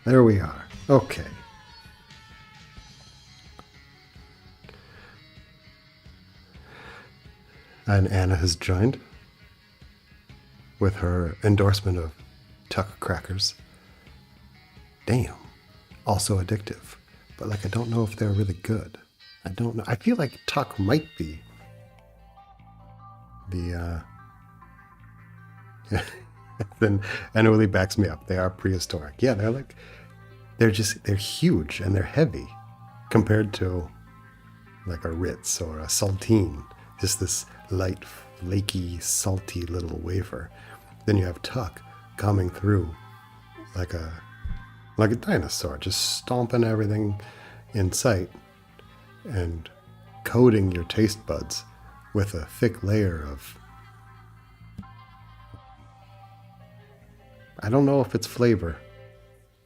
There we are. Okay. And Anna has joined with her endorsement of Tuck crackers. Damn. Also addictive. But like, I don't know if they're really good. I don't know. I feel like Tuck might be the then Anna really backs me up. They are prehistoric. Yeah, they're huge and they're heavy compared to like a Ritz or a saltine. Just this light, flaky, salty little wafer. Then you have Tuck coming through like a dinosaur, just stomping everything in sight and coating your taste buds with a thick layer of, I don't know if it's flavor.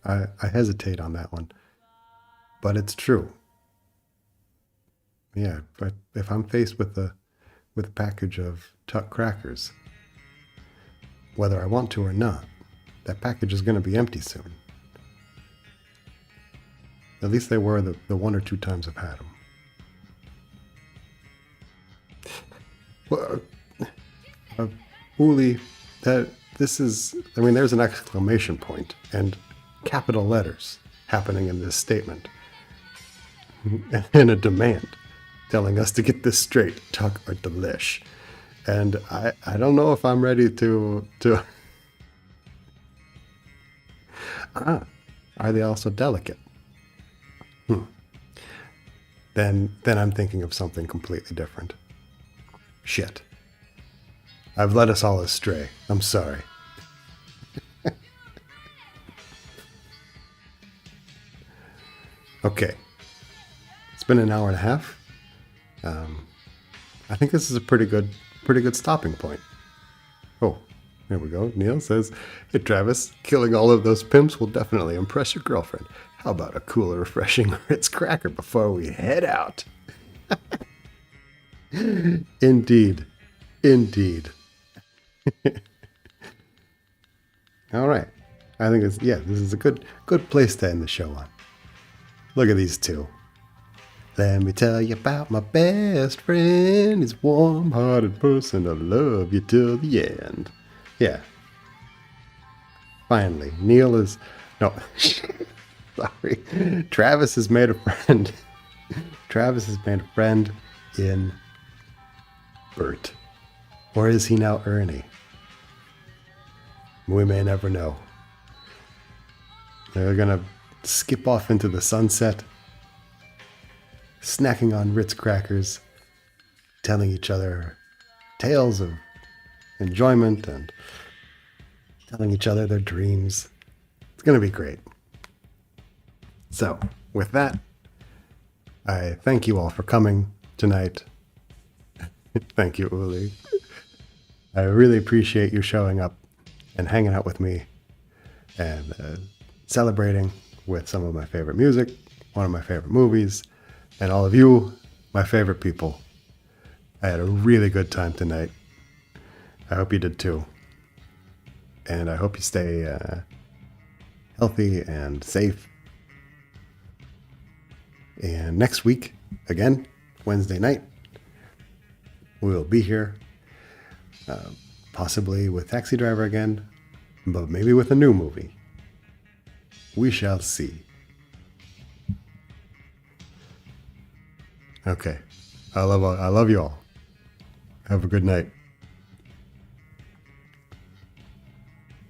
I hesitate on that one, but it's true. Yeah, but if I'm faced with a package of Tuck crackers, whether I want to or not, that package is going to be empty soon. At least they were the one or two times I've had them. Well, Uli, there's an exclamation point and capital letters happening in this statement. And a demand telling us to get this straight. Tuck are delish. And I don't know if I'm ready to are they also delicate? Then I'm thinking of something completely different. Shit. I've led us all astray. I'm sorry. Okay. It's been an hour and a half. I think this is a pretty good stopping point. Oh, there we go. Neil says, "Hey Travis, killing all of those pimps will definitely impress your girlfriend. How about a cool, refreshing Ritz cracker before we head out?" Indeed. All right. I think this is a good place to end the show on. Look at these two. Let me tell you about my best friend. He's a warm-hearted person. I love you till the end. Yeah. Finally, Neil is... No. Sorry. Travis has made a friend. Travis has made a friend in Bert. Or is he now Ernie? We may never know. They're going to skip off into the sunset. snacking on Ritz crackers, telling each other tales of enjoyment and telling each other their dreams. It's going to be great. So, with that, I thank you all for coming tonight. Thank you, Uli. I really appreciate you showing up and hanging out with me and celebrating with some of my favorite music, one of my favorite movies, and all of you, my favorite people. I had a really good time tonight. I hope you did too. And I hope you stay healthy and safe. And next week, again, Wednesday night, we'll be here, possibly with Taxi Driver again, but maybe with a new movie. We shall see. Okay. I love you all. Have a good night.